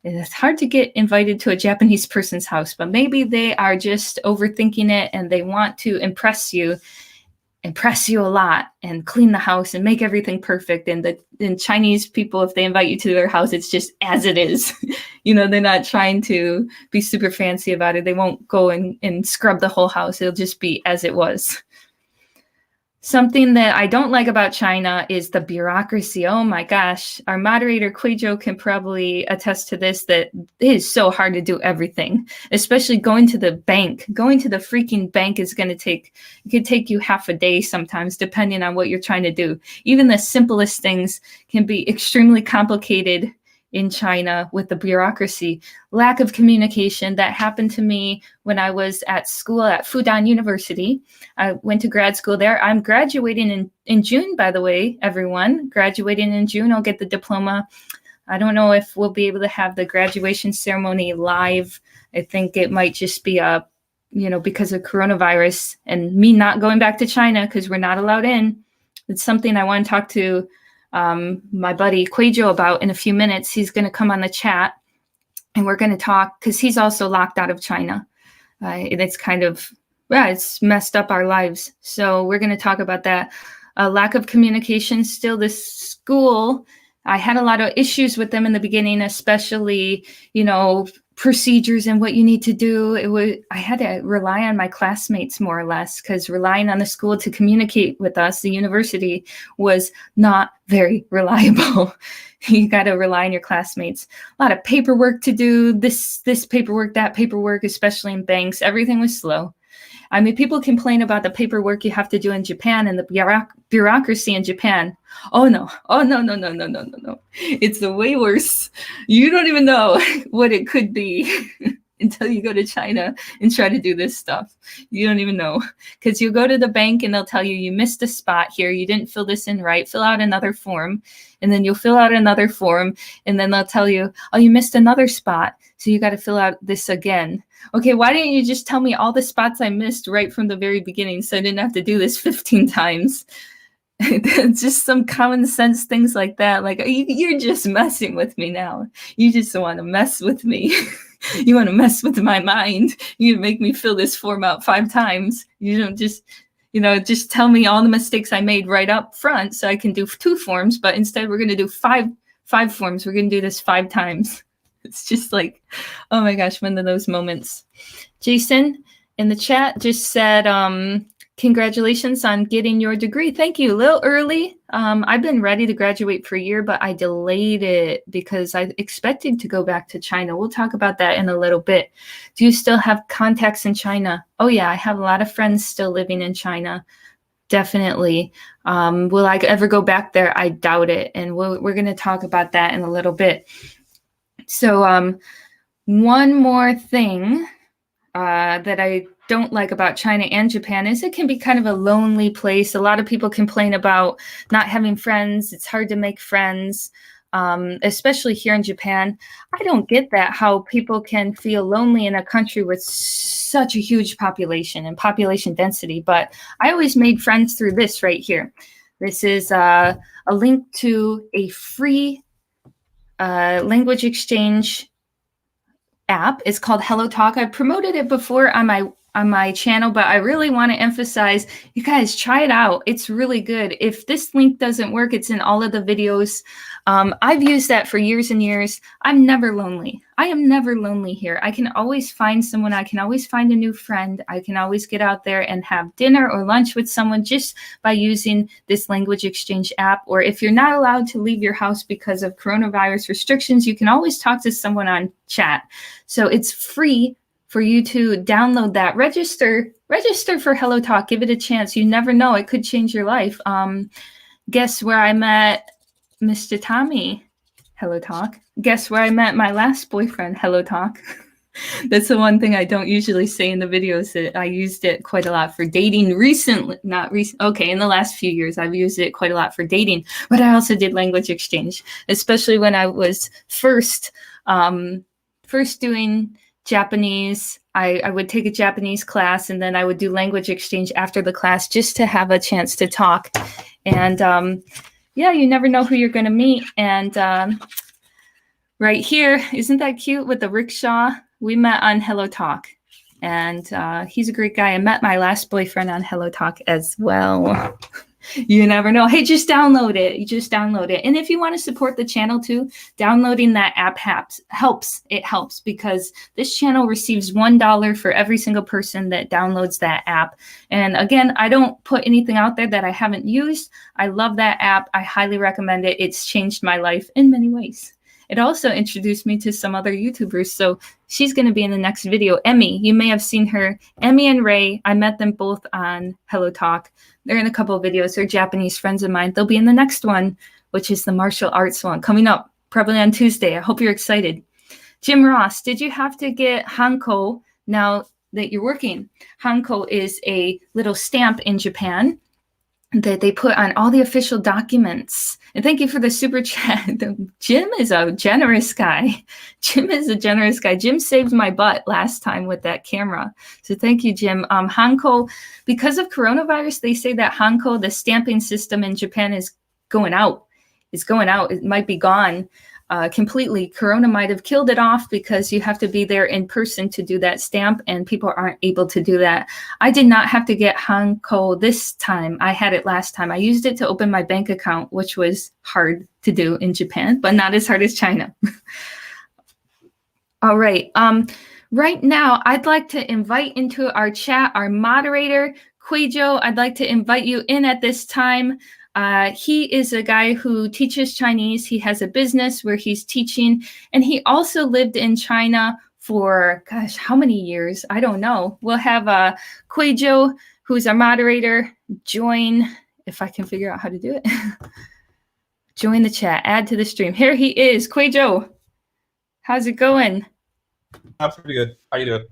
It's hard to get invited to a Japanese person's house, but maybe they are just overthinking it and they want to impress you a lot and clean the house and make everything perfect. And Chinese people, if they invite you to their house, it's just as it is. They're not trying to be super fancy about it. They won't go and scrub the whole house. It'll just be as it was. Something that I don't like about China is the bureaucracy. Oh my gosh. Our moderator, Quajo, can probably attest to this, that it is so hard to do everything, especially going to the bank. Going to the freaking bank it could take you half a day sometimes, depending on what you're trying to do. Even the simplest things can be extremely complicated in China with the bureaucracy. Lack of communication. That happened to me when I was at school at Fudan University. I went to grad school there. I'm graduating in June, by the way, everyone. Graduating in June, I'll get the diploma. I don't know if we'll be able to have the graduation ceremony live. I think it might just be because of coronavirus and me not going back to China because we're not allowed in. It's something I want to talk to my buddy Quajo about in a few minutes. He's going to come on the chat and we're going to talk because he's also locked out of China. And it's it's messed up our lives. So we're going to talk about that. Lack of communication. Still, this school, I had a lot of issues with them in the beginning, especially, procedures and what you need to do. I had to rely on my classmates more or less, because relying on the school to communicate with us, the university, was not very reliable. You got to rely on your classmates. A lot of paperwork to do, this paperwork, that paperwork, especially in banks. Everything was slow. I mean, people complain about the paperwork you have to do in Japan and the bureaucracy in Japan. Oh, no. It's way worse. You don't even know what it could be until you go to China and try to do this stuff. You don't even know. Because you go to the bank and they'll tell you missed a spot here. You didn't fill this in right. Fill out another form. And then you'll fill out another form. And then they'll tell you, oh, you missed another spot. So you got to fill out this again. Okay, why didn't you just tell me all the spots I missed right from the very beginning so I didn't have to do this 15 times? Just some common sense things like that. Like, you're just messing with me now. You just want to mess with me. You want to mess with my mind. You make me fill this form out 5 times. You don't just tell me all the mistakes I made right up front so I can do 2 forms, but instead we're going to do five forms. We're going to do this 5 times. It's just like, oh my gosh, one of those moments. Jason in the chat just said, congratulations on getting your degree. Thank you. A little early. I've been ready to graduate for a year, but I delayed it because I expected to go back to China. We'll talk about that in a little bit. Do you still have contacts in China? Oh yeah, I have a lot of friends still living in China. Definitely. Will I ever go back there? I doubt it. And we're going to talk about that in a little bit. So one more thing that I don't like about China and Japan is it can be kind of a lonely place. A lot of people complain about not having friends. It's hard to make friends, especially here in Japan. I don't get that, how people can feel lonely in a country with such a huge population and population density. But I always made friends through this right here. This is a link to a free language exchange app. It's called HelloTalk. I promoted it before on my channel, but I really want to emphasize, you guys try it out. It's really good. If this link doesn't work, it's in all of the videos. I've used that for years and years. I'm never lonely. I am never lonely here. I can always find someone. I can always find a new friend. I can always get out there and have dinner or lunch with someone just by using this language exchange app. Or if you're not allowed to leave your house because of coronavirus restrictions, you can always talk to someone on chat. So it's free for you to download that. Register for HelloTalk. Give it a chance. You never know. It could change your life. Guess where I met Mr. Tommy? HelloTalk. Guess where I met my last boyfriend? HelloTalk. That's the one thing I don't usually say in the videos, that I used it quite a lot for dating recently. Not recent. Okay, in the last few years, I've used it quite a lot for dating. But I also did language exchange, especially when I was first doing Japanese. I would take a Japanese class, and then I would do language exchange after the class just to have a chance to talk. And yeah, you never know who you're going to meet. And right here, isn't that cute with the rickshaw? We met on HelloTalk, and he's a great guy. I met my last boyfriend on HelloTalk as well. You never know. Hey, just download it. You just download it. And if you want to support the channel too, downloading that app helps. It helps because this channel receives $1 for every single person that downloads that app. And again, I don't put anything out there that I haven't used. I love that app. I highly recommend it. It's changed my life in many ways. It also introduced me to some other YouTubers. So she's going to be in the next video. Emmy, you may have seen her. Emmy and Ray, I met them both on HelloTalk. They're in a couple of videos. They're Japanese friends of mine. They'll be in the next one, which is the martial arts one, coming up probably on Tuesday. I hope you're excited. Jim Ross, did you have to get Hanko now that you're working? Hanko is a little stamp in Japan that they put on all the official documents. And thank you for the super chat. Jim is a generous guy. Jim is a generous guy. Jim saved my butt last time with that camera. So thank you, Jim. Hanko, because of coronavirus, they say that Hanko, the stamping system in Japan, is going out. It's going out. It might be gone completely. Corona might have killed it off because you have to be there in person to do that stamp, and people aren't able to do that. I did not have to get Hanko this time. I had it last time. I used it to open my bank account, which was hard to do in Japan, but not as hard as China. All right. Right now, I'd like to invite into our chat our moderator, Quajo. I'd like to invite you in at this time. He is a guy who teaches Chinese. He has a business where he's teaching, and he also lived in China for, gosh, how many years? I don't know. We'll have Quajo, who's our moderator, join, if I can figure out how to do it. Join the chat, add to the stream. Here he is, Quajo. How's it going? That's pretty good. How you doing?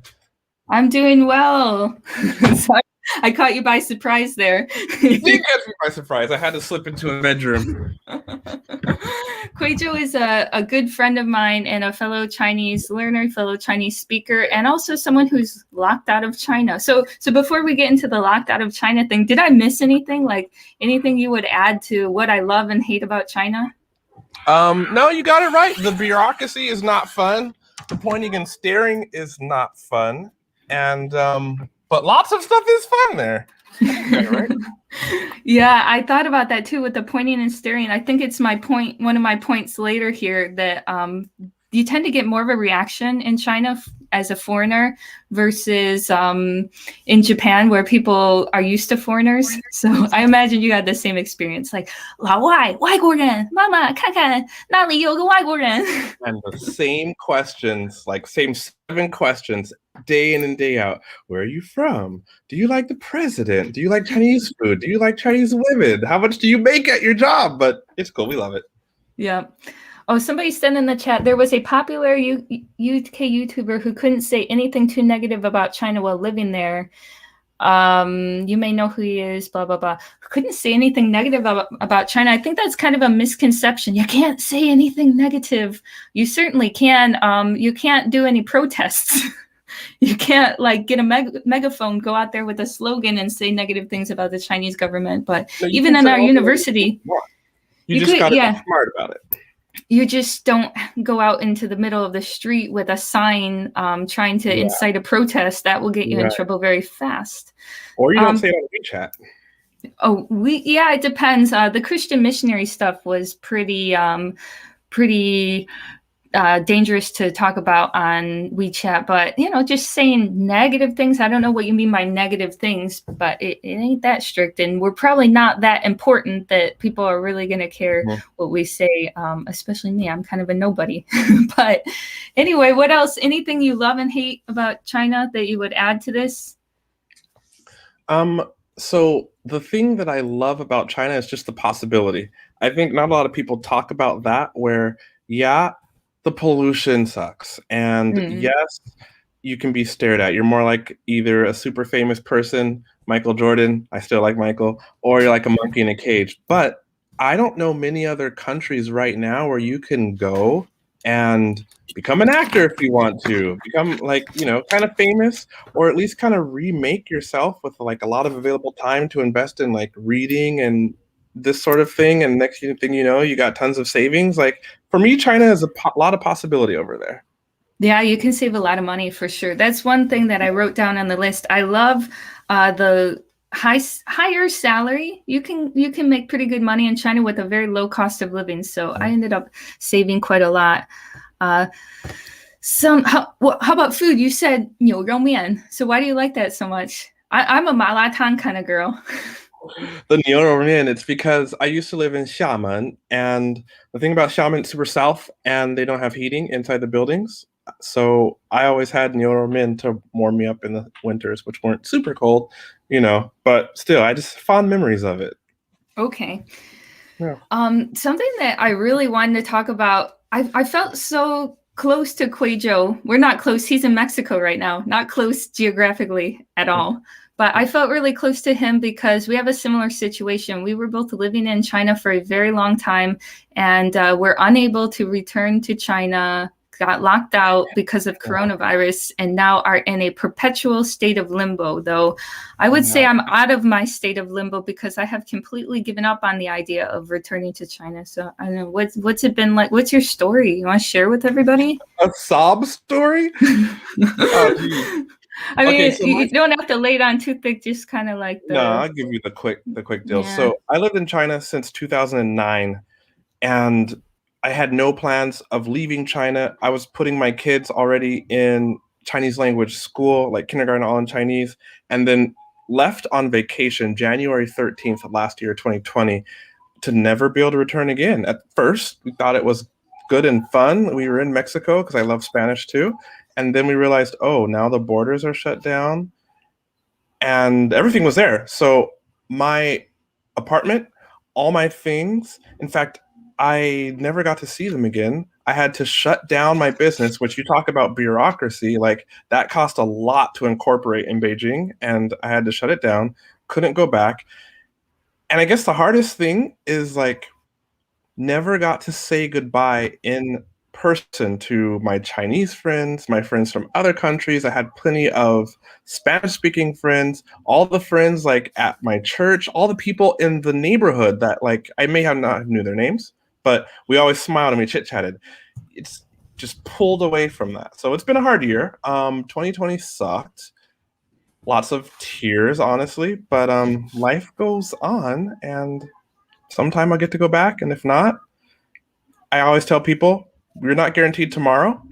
I'm doing well. Sorry, I caught you by surprise there. You did catch me by surprise. I had to slip into a bedroom. Quajo is a good friend of mine and a fellow Chinese learner, fellow Chinese speaker, and also someone who's locked out of China. So before we get into the locked out of China thing, did I miss anything? Like anything you would add to what I love and hate about China? No, you got it right. The bureaucracy is not fun. The pointing and staring is not fun. And but lots of stuff is fun there. Right? Yeah, I thought about that too with the pointing and staring. I think it's my point, one of my points later here, that you tend to get more of a reaction in China as a foreigner versus in Japan, where people are used to foreigners. So I imagine you had the same experience, like 老外,外国人,妈妈,看看,那里有个外国人. And the same questions, like same 7 questions, day in and day out. Where are you from? Do you like the president? Do you like Chinese food? Do you like Chinese women? How much do you make at your job? But it's cool. We love it. Yeah. Oh, somebody said in the chat, there was a popular UK YouTuber who couldn't say anything too negative about China while living there. You may know who he is, blah, blah, blah. Couldn't say anything negative about China. I think that's kind of a misconception. You can't say anything negative. You certainly can. You can't do any protests. You can't like get a megaphone, go out there with a slogan and say negative things about the Chinese government. But No, even in our university, you just got to be smart about it. You just don't go out into the middle of the street with a sign trying to incite a protest. That will get you in trouble very fast. Or you don't say it on WeChat. Oh, it depends. The Christian missionary stuff was pretty dangerous to talk about on WeChat, but just saying negative things. I don't know what you mean by negative things, but it ain't that strict, and we're probably not that important that people are really going to care what we say, especially me. I'm kind of a nobody. But anyway, what else? Anything you love and hate about China that you would add to this? So the thing that I love about China is just the possibility. I think not a lot of people talk about that, where the pollution sucks. And yes, you can be stared at. You're more like either a super famous person, Michael Jordan, I still like Michael, or you're like a monkey in a cage. But I don't know many other countries right now where you can go and become an actor if you want to, become like, kind of famous, or at least kind of remake yourself with like a lot of available time to invest in like reading and this sort of thing. And next thing you know, you got tons of savings. Like for me, China has a lot of possibility over there. Yeah, you can save a lot of money for sure. That's one thing that I wrote down on the list. I love the higher salary. You can make pretty good money in China with a very low cost of living. So I ended up saving quite a lot. How about food? You said 牛肉面. So why do you like that so much? I'm a malatang kind of girl. The Nioro Min, it's because I used to live in Xiamen, and the thing about Xiamen, it's super south, and they don't have heating inside the buildings. So I always had Nioro Min to warm me up in the winters, which weren't super cold, but still, I just fond memories of it. Okay. Yeah. Something that I really wanted to talk about, I felt so close to Quajo. We're not close. He's in Mexico right now, not close geographically at all. But I felt really close to him because we have a similar situation. We were both living in China for a very long time, and we're unable to return to China, got locked out because of coronavirus, and now are in a perpetual state of limbo. Though I would say I'm out of my state of limbo because I have completely given up on the idea of returning to China. So I don't know, what's it been like? What's your story? You want to share with everybody? A sob story? Oh, geez. I mean, so you don't have to lay it on too thick, just kind of like No, I'll give you the quick deal. Yeah. So I lived in China since 2009, and I had no plans of leaving China. I was putting my kids already in Chinese language school, like kindergarten, all in Chinese, and then left on vacation January 13th of last year, 2020, to never be able to return again. At first, we thought it was good and fun. We were in Mexico because I love Spanish too. And then we realized, now the borders are shut down and everything was there. So my apartment, all my things, in fact, I never got to see them again. I had to shut down my business, which you talk about bureaucracy, like that cost a lot to incorporate in Beijing, and I had to shut it down, couldn't go back. And I guess the hardest thing is like never got to say goodbye in person to my Chinese friends, my friends from other countries. I had plenty of Spanish-speaking friends, all the friends like at my church, all the people in the neighborhood that like I may have not knew their names, but we always smiled and we chit-chatted. It's just pulled away from that. So it's been a hard year. 2020 sucked. Lots of tears, honestly, but life goes on, and sometime I'll get to go back, and if not, I always tell people, we're not guaranteed tomorrow.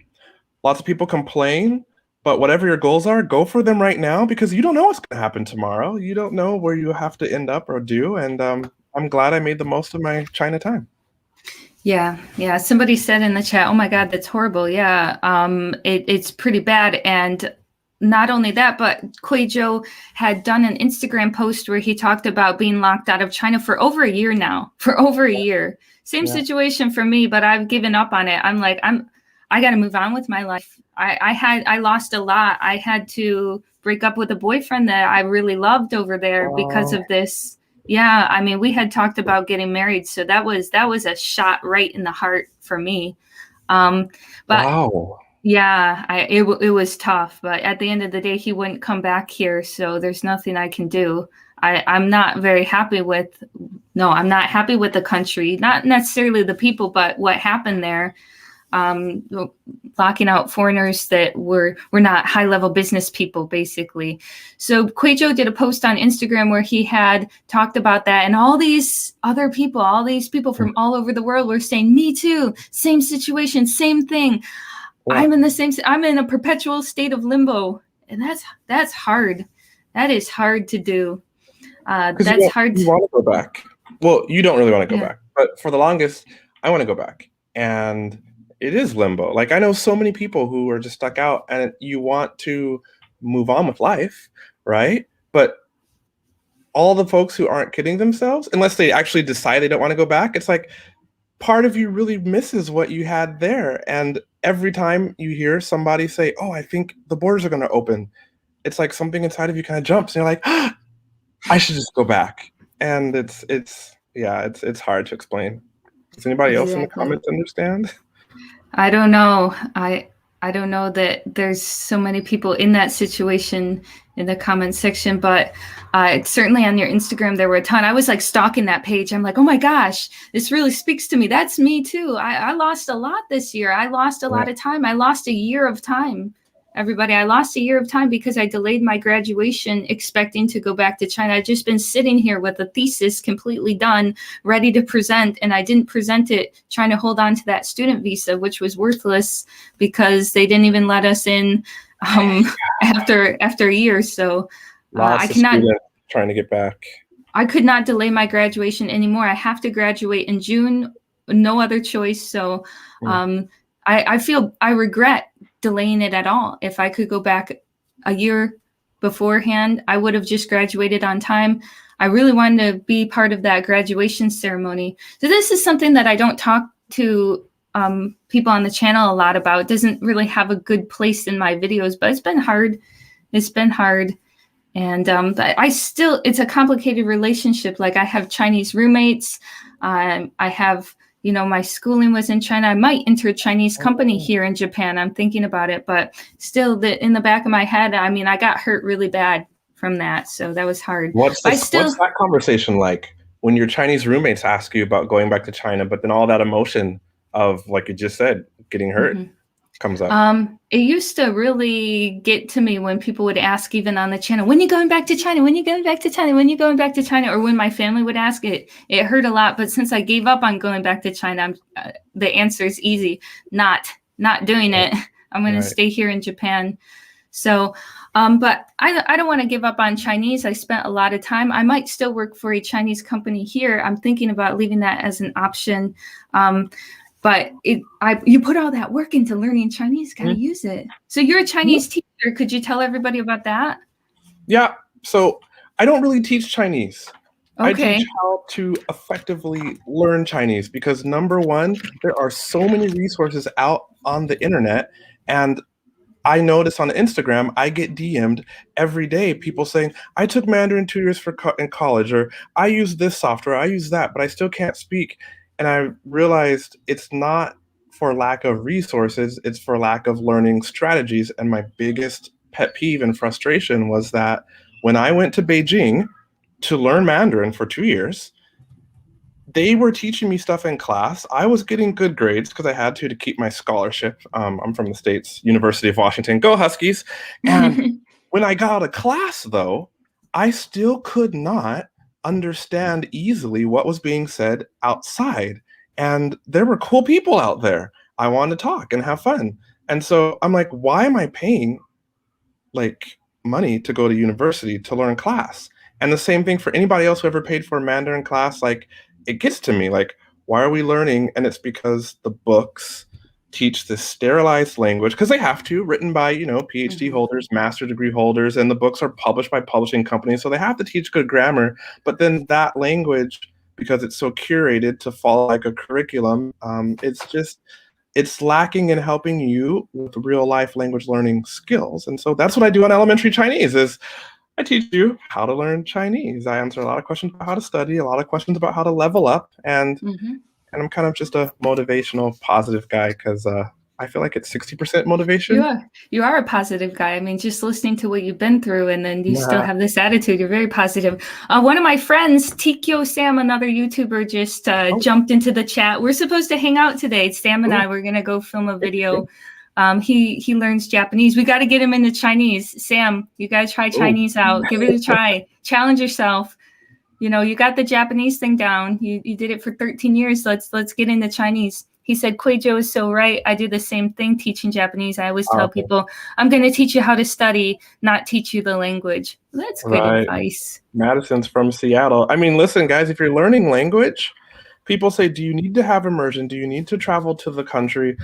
Lots of people complain, but whatever your goals are, go for them right now, because you don't know what's going to happen tomorrow. You don't know where you have to end up or do, and I'm glad I made the most of my China time. Yeah. Somebody said in the chat, oh my God, that's horrible. Yeah, it's pretty bad. And not only that, but Quajo had done an Instagram post where he talked about being locked out of China for over a year now. For over a year. Same situation for me, but I've given up on it. I'm like, I got to move on with my life. I lost a lot. I had to break up with a boyfriend that I really loved over there because of this. Yeah, I mean, we had talked about getting married, so that was a shot right in the heart for me. But Wow. yeah, it was tough. But at the end of the day, he wouldn't come back here, so there's nothing I can do. I'm not very happy with. No, I'm not happy with the country, not necessarily the people, but what happened there. Locking out foreigners that were not high level business people, basically. So Quajo did a post on Instagram where he had talked about that, and all these people from all over the world were saying, "Me too, same situation, same thing. Yeah. I'm in a perpetual state of limbo," and that's hard. That is hard to do. That's hard. You want to go back. Well, you don't really want to go back, but for the longest, I want to go back, and it is limbo. Like, I know so many people who are just stuck out, and you want to move on with life, right? But all the folks who aren't kidding themselves, unless they actually decide they don't want to go back, it's like part of you really misses what you had there. And every time you hear somebody say, "Oh, I think the borders are going to open," it's like something inside of you kind of jumps, and you're like, "Ah, I should just go back." And it's hard to explain. Does anybody else in the comments understand? I don't know. I don't know that there's so many people in that situation in the comment section, but certainly on your Instagram, there were a ton. I was like stalking that page. I'm like, oh my gosh, this really speaks to me. That's me too. I lost a lot this year. I lost a lot of time. I lost a year of time. Everybody, I lost a year of time because I delayed my graduation expecting to go back to China. I'd just been sitting here with a thesis completely done, ready to present, and I didn't present it, trying to hold on to that student visa, which was worthless because they didn't even let us in after a year. So I cannot trying to get back. I could not delay my graduation anymore. I have to graduate in June, no other choice. So I regret delaying it at all. If I could go back a year beforehand, I would have just graduated on time. I really wanted to be part of that graduation ceremony. So this is something that I don't talk to people on the channel a lot about. It doesn't really have a good place in my videos, but it's been hard. And but it's a complicated relationship. Like, I have Chinese roommates. I have, my schooling was in China. I might enter a Chinese company here in Japan. I'm thinking about it, but still, in the back of my head, I mean, I got hurt really bad from that. So that was hard. What's that conversation like when your Chinese roommates ask you about going back to China, but then all that emotion of, like you just said, getting hurt comes up? It used to really get to me when people would ask, even on the channel, "When are you going back to China? When are you going back to China? When are you going back to China?" Or when my family would ask it hurt a lot. But since I gave up on going back to China, the answer is easy. Not doing it. I'm going to stay here in Japan. So, but I don't want to give up on Chinese. I spent a lot of time. I might still work for a Chinese company here. I'm thinking about leaving that as an option. But you put all that work into learning Chinese, got to use it. So you're a Chinese teacher. Could you tell everybody about that? Yeah. So I don't really teach Chinese. Okay. I teach how to effectively learn Chinese because, number one, there are so many resources out on the internet. And I notice on Instagram, I get DM'd every day, people saying, "I took Mandarin 2 years in college," or "I use this software, I use that, but I still can't speak." And I realized it's not for lack of resources, it's for lack of learning strategies. And my biggest pet peeve and frustration was that when I went to Beijing to learn Mandarin for 2 years, they were teaching me stuff in class. I was getting good grades because I had to keep my scholarship. I'm from the States, University of Washington. Go Huskies. And when I got out of class, though, I still could not understand easily what was being said outside. And there were cool people out there. I wanted to talk and have fun. And so I'm like, why am I paying like money to go to university to learn class? And the same thing for anybody else who ever paid for a Mandarin class. Like, it gets to me, like, why are we learning? And it's because the books teach this sterilized language, because they have to, written by, PhD holders, master degree holders, and the books are published by publishing companies, so they have to teach good grammar. But then that language, because it's so curated to follow like a curriculum, it's lacking in helping you with real life language learning skills. And so that's what I do on Elementary Chinese is I teach you how to learn Chinese. I answer a lot of questions about how to study, a lot of questions about how to level up, and I'm kind of just a motivational, positive guy because I feel like it's 60% motivation. You are a positive guy. I mean, just listening to what you've been through, and then you still have this attitude. You're very positive. One of my friends, Tikyo Sam, another YouTuber, just jumped into the chat. We're supposed to hang out today. Sam and I were going to go film a video. He learns Japanese. We got to get him into Chinese. Sam, you guys try Chinese out. Give it a try. Challenge yourself. You got the Japanese thing down. You did it for 13 years. Let's get into Chinese. He said, Quajo is so right. I do the same thing teaching Japanese. I always tell people, I'm going to teach you how to study, not teach you the language. That's good advice. Madison's from Seattle. I mean, listen, guys, if you're learning language, people say, do you need to have immersion? Do you need to travel to the country?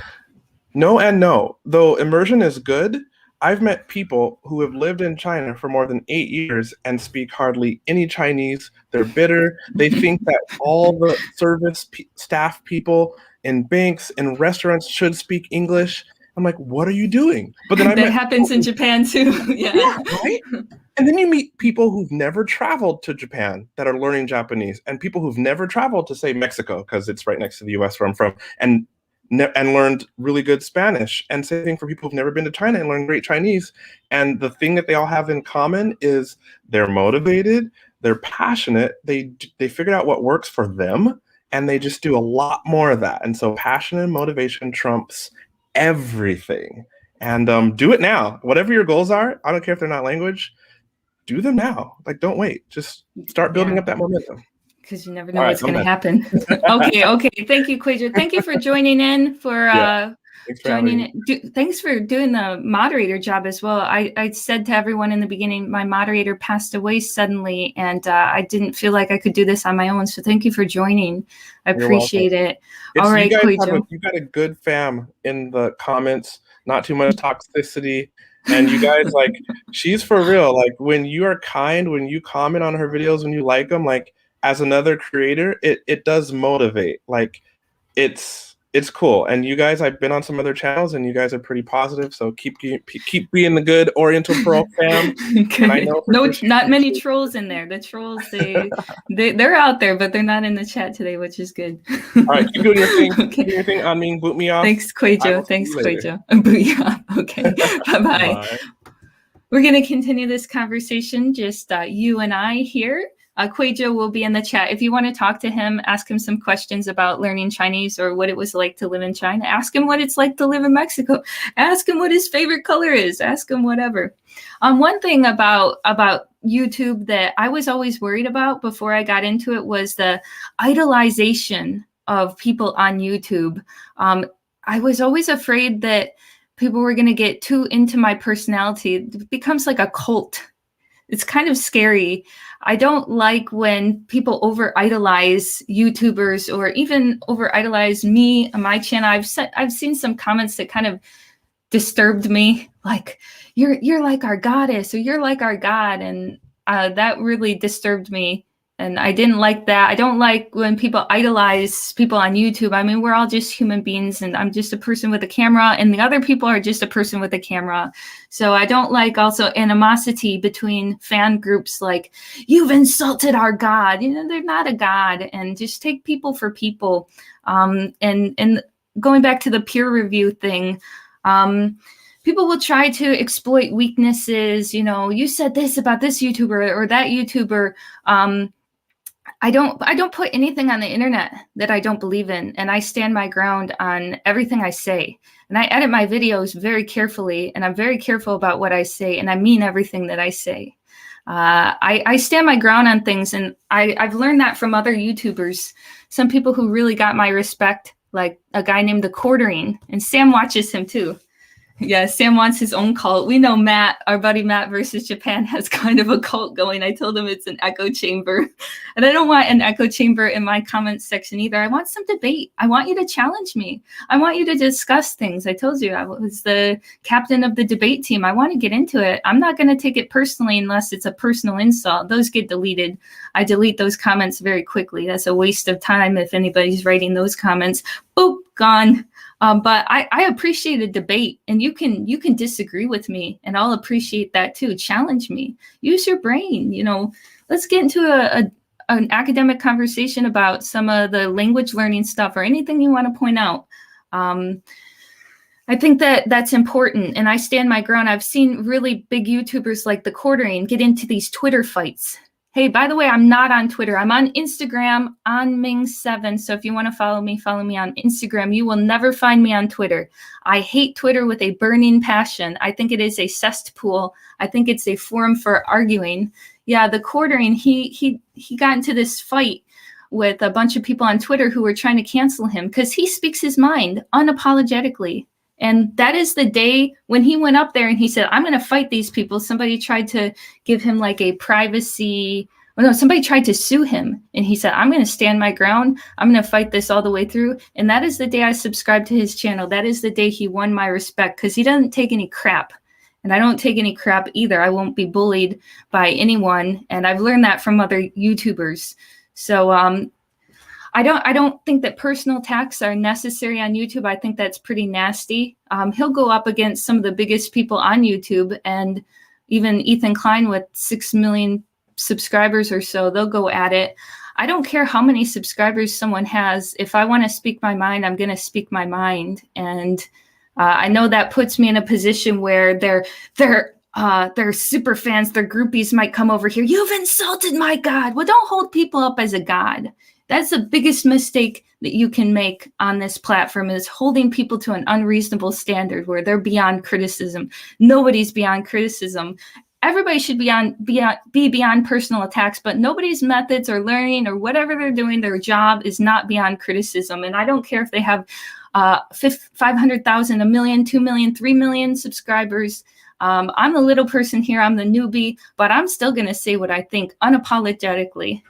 No and no. Though immersion is good, I've met people who have lived in China for more than 8 years and speak hardly any Chinese. They're bitter. They think that all the service staff people in banks and restaurants should speak English. I'm like, what are you doing? But then that happens in Japan too. Yeah, right? And then you meet people who've never traveled to Japan that are learning Japanese, and people who've never traveled to, say, Mexico, because it's right next to the US where I'm from, and learned really good Spanish. And same thing for people who've never been to China and learned great Chinese. And the thing that they all have in common is they're motivated, they're passionate, they figured out what works for them, and they just do a lot more of that. And so passion and motivation trumps everything. And do it now. Whatever your goals are, I don't care if they're not language, do them now. Like, don't wait. Just start building up that momentum. Because you never know what's going to happen. Okay. Thank you, Quajo. Thank you for joining in, Thanks for doing the moderator job as well. I said to everyone in the beginning, my moderator passed away suddenly, and I didn't feel like I could do this on my own. So thank you for joining. I appreciate it. All right, Quajo. You got a good fam in the comments, not too much toxicity. And you guys, like, she's for real. Like, when you are kind, when you comment on her videos, when you like them, like, as another creator, it does motivate. Like, it's cool. And you guys, I've been on some other channels, and you guys are pretty positive. So keep being the good Oriental Pearl fam. And I know not many trolls in there. The trolls, they're out there, but they're not in the chat today, which is good. All right, keep doing your thing. Okay. Keep doing your thing. I mean, boot me off. Thanks, Quajo. Boot you off. Okay. Bye. We're gonna continue this conversation. Just you and I here. Quajo will be in the chat. If you want to talk to him, ask him some questions about learning Chinese or what it was like to live in China. Ask him what it's like to live in Mexico. Ask him what his favorite color is. Ask him whatever. One thing about YouTube that I was always worried about before I got into it was the idolization of people on YouTube. I was always afraid that people were going to get too into my personality. It becomes like a cult. It's kind of scary. I don't like when people over-idolize YouTubers or even over-idolize me on my channel. I've seen some comments that kind of disturbed me, like, you're like our goddess, or you're like our god, and that really disturbed me. And I didn't like that. I don't like when people idolize people on YouTube. I mean, we're all just human beings, and I'm just a person with a camera, and the other people are just a person with a camera. So I don't like also animosity between fan groups, like, you've insulted our God. They're not a God, and just take people for people. And going back to the peer review thing, people will try to exploit weaknesses. You said this about this YouTuber or that YouTuber. I don't put anything on the internet that I don't believe in, and I stand my ground on everything I say. And I edit my videos very carefully, and I'm very careful about what I say, and I mean everything that I say. I stand my ground on things, and I've learned that from other YouTubers. Some people who really got my respect, like a guy named The Quartering, and Sam watches him too. Yeah, Sam wants his own cult. We know Matt, our buddy Matt versus Japan, has kind of a cult going. I told him it's an echo chamber. And I don't want an echo chamber in my comments section either. I want some debate. I want you to challenge me. I want you to discuss things. I told you I was the captain of the debate team. I want to get into it. I'm not going to take it personally unless it's a personal insult. Those get deleted. I delete those comments very quickly. That's a waste of time if anybody's writing those comments. Boop, gone. But I appreciate a debate, and you can disagree with me, and I'll appreciate that too. Challenge me. Use your brain. Let's get into an academic conversation about some of the language learning stuff or anything you want to point out. I think that's important, and I stand my ground. I've seen really big YouTubers like The Quartering get into these Twitter fights. Hey, by the way, I'm not on Twitter. I'm on Instagram, on Ming7. So if you want to follow me on Instagram. You will never find me on Twitter. I hate Twitter with a burning passion. I think it is a cesspool. I think it's a forum for arguing. Yeah, The Quartering, he got into this fight with a bunch of people on Twitter who were trying to cancel him because he speaks his mind unapologetically. And that is the day when he went up there and he said, I'm going to fight these people. Somebody tried to give him like a privacy. Well, no, somebody tried to sue him. And he said, I'm going to stand my ground. I'm going to fight this all the way through. And that is the day I subscribed to his channel. That is the day he won my respect because he doesn't take any crap. And I don't take any crap either. I won't be bullied by anyone. And I've learned that from other YouTubers. So, I don't think that personal attacks are necessary on YouTube. I think that's pretty nasty. He'll go up against some of the biggest people on YouTube, and even Ethan Klein with 6 million subscribers or so, they'll go at it. I don't care how many subscribers someone has. If I want to speak my mind, I'm going to speak my mind. And I know that puts me in a position where their super fans, their groupies might come over here. You've insulted my God. Well, don't hold people up as a God. That's the biggest mistake that you can make on this platform, is holding people to an unreasonable standard where they're beyond criticism. Nobody's beyond criticism. Everybody should be beyond personal attacks, but nobody's methods or learning or whatever they're doing, their job is not beyond criticism. And I don't care if they have 500,000, 1 million, 2 million, 3 million subscribers. I'm the little person here. I'm the newbie, but I'm still going to say what I think unapologetically.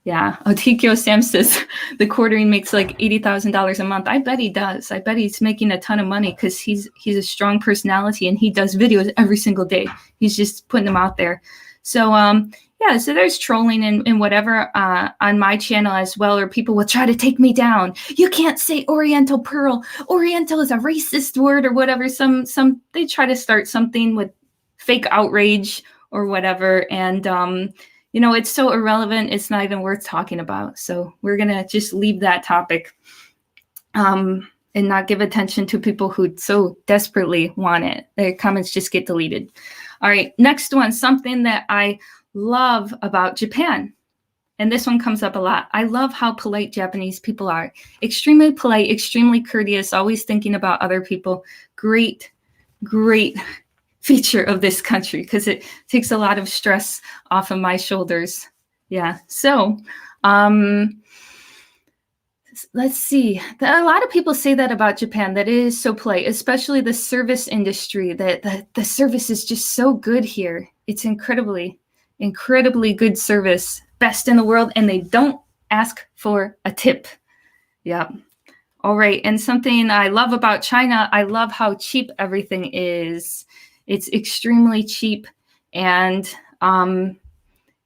Yeah, Otikyo Sam says The Quartering makes like $80,000 a month. I bet he does. I bet he's making a ton of money because he's a strong personality and he does videos every single day. He's just putting them out there. So yeah, so there's trolling and whatever on my channel as well, or people will try to take me down. You can't say Oriental Pearl. Oriental is a racist word or whatever. Some they try to start something with fake outrage or whatever, and it's so irrelevant, it's not even worth talking about. So we're going to just leave that topic and not give attention to people who so desperately want it. Their comments just get deleted. All right, next one, something that I love about Japan. And this one comes up a lot. I love how polite Japanese people are. Extremely polite, extremely courteous, always thinking about other people. Great, great feature of this country because it takes a lot of stress off of my shoulders. Yeah. So let's see. A lot of people say that about Japan, that it is so polite, especially the service industry, that the service is just so good here. It's incredibly, incredibly good service, best in the world, and they don't ask for a tip. Yeah. All right. And something I love about China, I love how cheap everything is. It's extremely cheap, and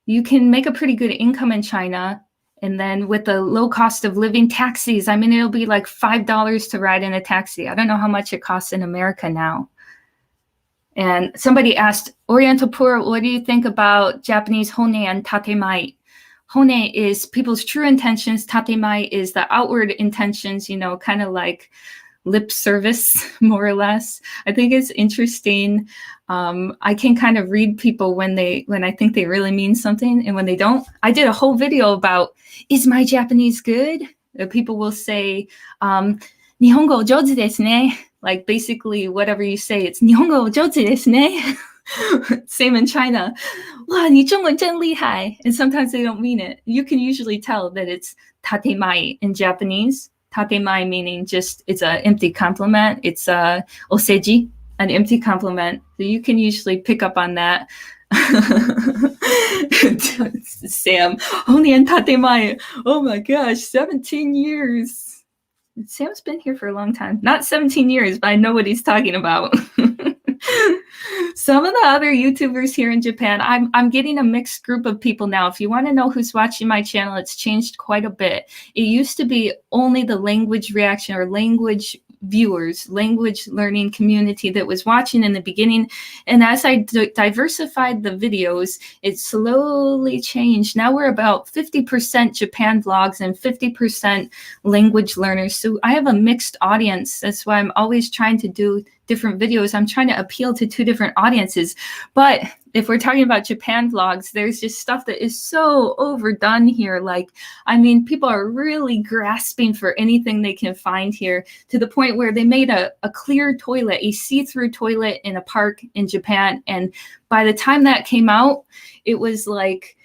you can make a pretty good income in China. And then with the low cost of living, taxis, I mean, it'll be like $5 to ride in a taxi. I don't know how much it costs in America now. And somebody asked, Oriental Poor, what do you think about Japanese hone and tatemae? Hone is people's true intentions. Tatemae is the outward intentions, kind of like lip service, more or less. I think it's interesting. I can kind of read people when I think they really mean something and when they don't. I did a whole video about, is my Japanese good? People will say, Nihongo joutsu desu ne. Like basically whatever you say, it's Nihongo joutsu desu ne. Same in China. Wow, 你中文真厉害. And sometimes they don't mean it. You can usually tell that it's tatemae in Japanese. Tatemae meaning just, it's an empty compliment. It's oseji. an empty compliment. So you can usually pick up on that. Sam, only in Tatemae. Oh my gosh, 17 years. Sam's been here for a long time. Not 17 years, but I know what he's talking about. Some of the other YouTubers here in Japan, I'm getting a mixed group of people now. If you want to know who's watching my channel, it's changed quite a bit. It used to be only the language reaction or language viewers, language learning community that was watching in the beginning. And as I diversified the videos, it slowly changed. Now we're about 50% Japan vlogs and 50% language learners. So I have a mixed audience. That's why I'm always trying to do different videos. I'm trying to appeal to two different audiences. But if we're talking about Japan vlogs, there's just stuff that is so overdone here. Like, I mean, people are really grasping for anything they can find here, to the point where they made a clear toilet, a see-through toilet in a park in Japan. And by the time that came out, it was like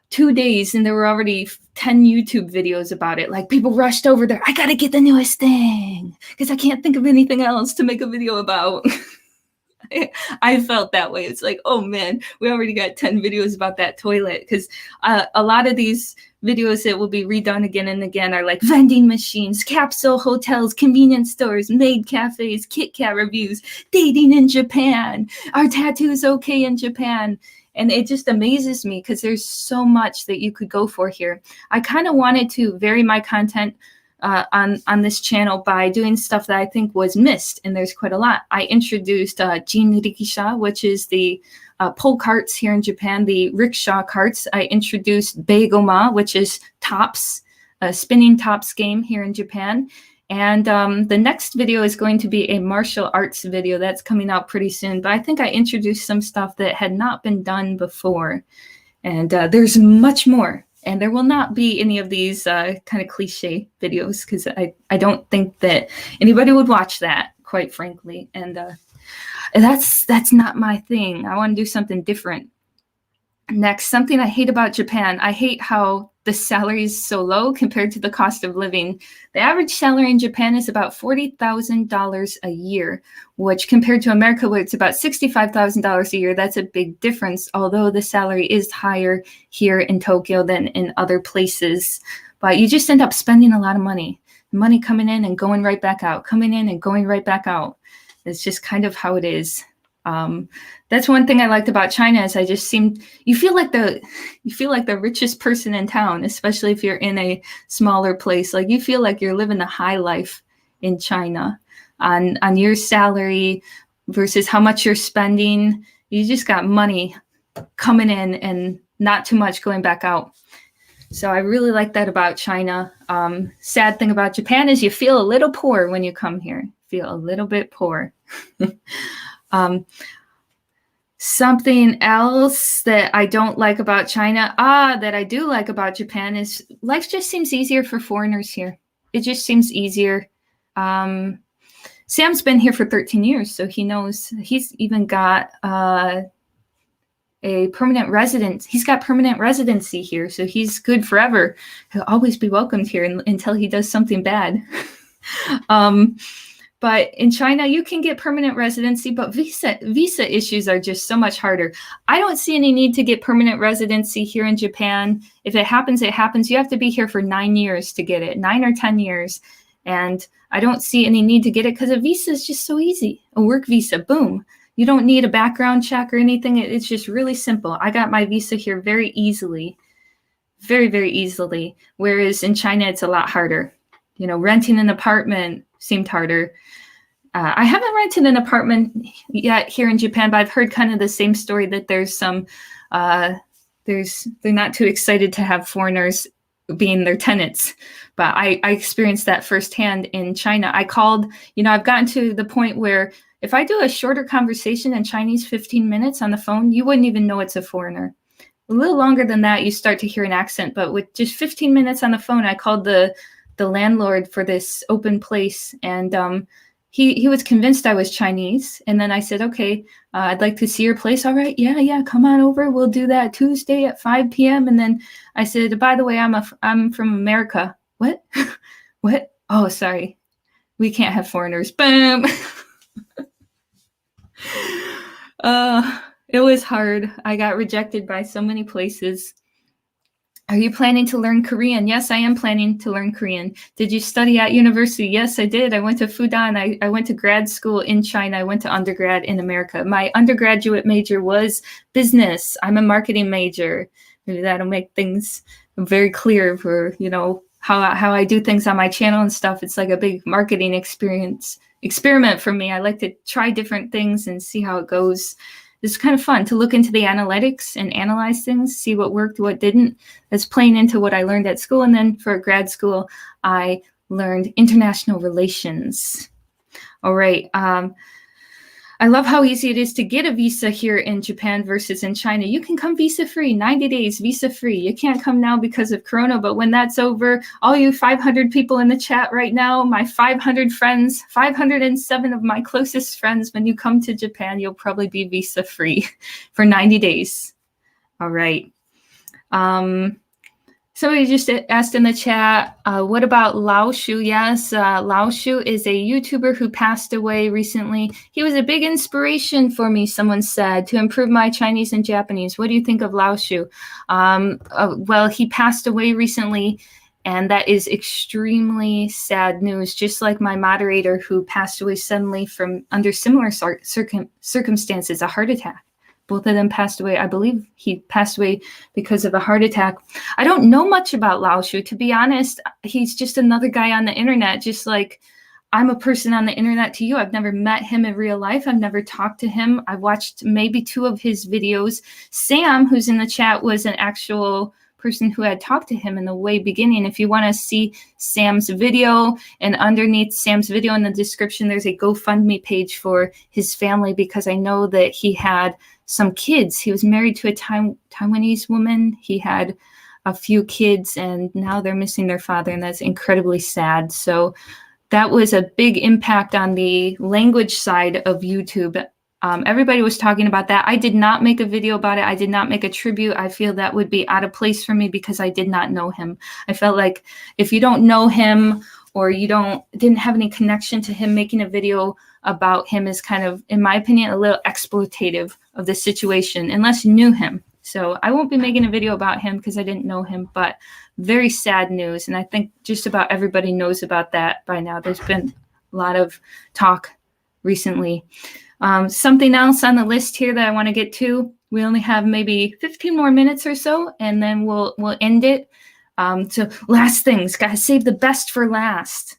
2 days and there were already 10 YouTube videos about it. Like, people rushed over there. I got to get the newest thing because I can't think of anything else to make a video about. I felt that way. It's like, oh man, we already got 10 videos about that toilet, because a lot of these videos that will be redone again and again are like vending machines, capsule hotels, convenience stores, maid cafes, Kit Kat reviews, dating in Japan, are tattoos okay in Japan? And it just amazes me because there's so much that you could go for here. I kind of wanted to vary my content on this channel by doing stuff that I think was missed, and there's quite a lot. I introduced Jinrikisha, which is the pole carts here in Japan, the rickshaw carts. I introduced Beigoma, which is tops, a spinning tops game here in Japan. And the next video is going to be a martial arts video that's coming out pretty soon. But I think I introduced some stuff that had not been done before. And there's much more. And there will not be any of these kind of cliche videos, because I don't think that anybody would watch that, quite frankly. And that's not my thing. I want to do something different. Next, something I hate about Japan. I hate how the salary is so low compared to the cost of living. The average salary in Japan is about $40,000 a year, which compared to America, where it's about $65,000 a year, that's a big difference, although the salary is higher here in Tokyo than in other places. But you just end up spending a lot of money. Money coming in and going right back out, coming in and going right back out. It's just kind of how it is. That's one thing I liked about China, is you feel like the richest person in town, especially if you're in a smaller place. Like, you feel like you're living the high life in China on your salary versus how much you're spending. You just got money coming in and not too much going back out. So I really like that about China. Sad thing about Japan is you feel a little poor when you come here. Feel a little bit poor. Something else that I don't like about China, that I do like about Japan, is life just seems easier for foreigners here. It just seems easier. Sam's been here for 13 years, so he knows. He's even got a permanent residence. He's got permanent residency here, so he's good forever. He'll always be welcomed here until he does something bad. But in China, you can get permanent residency, but visa issues are just so much harder. I don't see any need to get permanent residency here in Japan. If it happens, it happens. You have to be here for 9 years to get it, 9 or 10 years. And I don't see any need to get it because a visa is just so easy. A work visa, boom. You don't need a background check or anything. It's just really simple. I got my visa here very easily, very, very easily. Whereas in China, it's a lot harder. You know, renting an apartment seemed harder. I haven't rented an apartment yet here in Japan, but I've heard kind of the same story, that there's some, they're not too excited to have foreigners being their tenants. But I experienced that firsthand in China. I've gotten to the point where if I do a shorter conversation in Chinese, 15 minutes on the phone, you wouldn't even know it's a foreigner. A little longer than that, you start to hear an accent, but with just 15 minutes on the phone, I called the landlord for this open place, and he was convinced I was Chinese. And then I said, okay, I'd like to see your place. All right. Yeah. Come on over. We'll do that Tuesday at 5 p.m. And then I said, by the way, I'm from America. What? What? Oh, sorry. We can't have foreigners. Boom. It was hard. I got rejected by so many places. Are you planning to learn Korean? Yes, I am planning to learn Korean. Did you study at university? Yes, I did. I went to Fudan. I went to grad school in China. I went to undergrad in America. My undergraduate major was business. I'm a marketing major. Maybe that'll make things very clear for, how I do things on my channel and stuff. It's like a big marketing experiment for me. I like to try different things and see how it goes. It's kind of fun to look into the analytics and analyze things, see what worked, what didn't. That's playing into what I learned at school. And then for grad school, I learned international relations. All right. I love how easy it is to get a visa here in Japan versus in China. You can come visa-free, 90 days visa-free. You can't come now because of Corona, but when that's over, all you 500 people in the chat right now, my 500 friends, 507 of my closest friends, when you come to Japan, you'll probably be visa-free for 90 days. All right. Somebody just asked in the chat, what about Lao Shu? Yes, Lao Shu is a YouTuber who passed away recently. He was a big inspiration for me, someone said, to improve my Chinese and Japanese. What do you think of Lao Shu? Well, he passed away recently, and that is extremely sad news, just like my moderator who passed away suddenly from under similar circumstances, a heart attack. Both of them passed away. I believe he passed away because of a heart attack. I don't know much about Lao Shu. To be honest, he's just another guy on the internet, just like I'm a person on the internet to you. I've never met him in real life. I've never talked to him. I've watched maybe 2 of his videos. Sam, who's in the chat, was an actual person who had talked to him in the way beginning. If you want to see Sam's video, and underneath Sam's video in the description, there's a GoFundMe page for his family, because I know that he had some kids. He was married to a Taiwanese woman. He had a few kids, and now they're missing their father, and that's incredibly sad. So that was a big impact on the language side of YouTube. Everybody was talking about that. I did not make a video about it. I did not make a tribute. I feel that would be out of place for me because I did not know him. I felt like if you don't know him, or you didn't have any connection to him, making a video about him is kind of, in my opinion, a little exploitative of the situation, unless you knew him. So I won't be making a video about him because I didn't know him, but very sad news. And I think just about everybody knows about that by now. There's been a lot of talk recently. Something else on the list here that I want to get to. We only have maybe 15 more minutes or so, and then we'll end it. So last things, gotta save the best for last.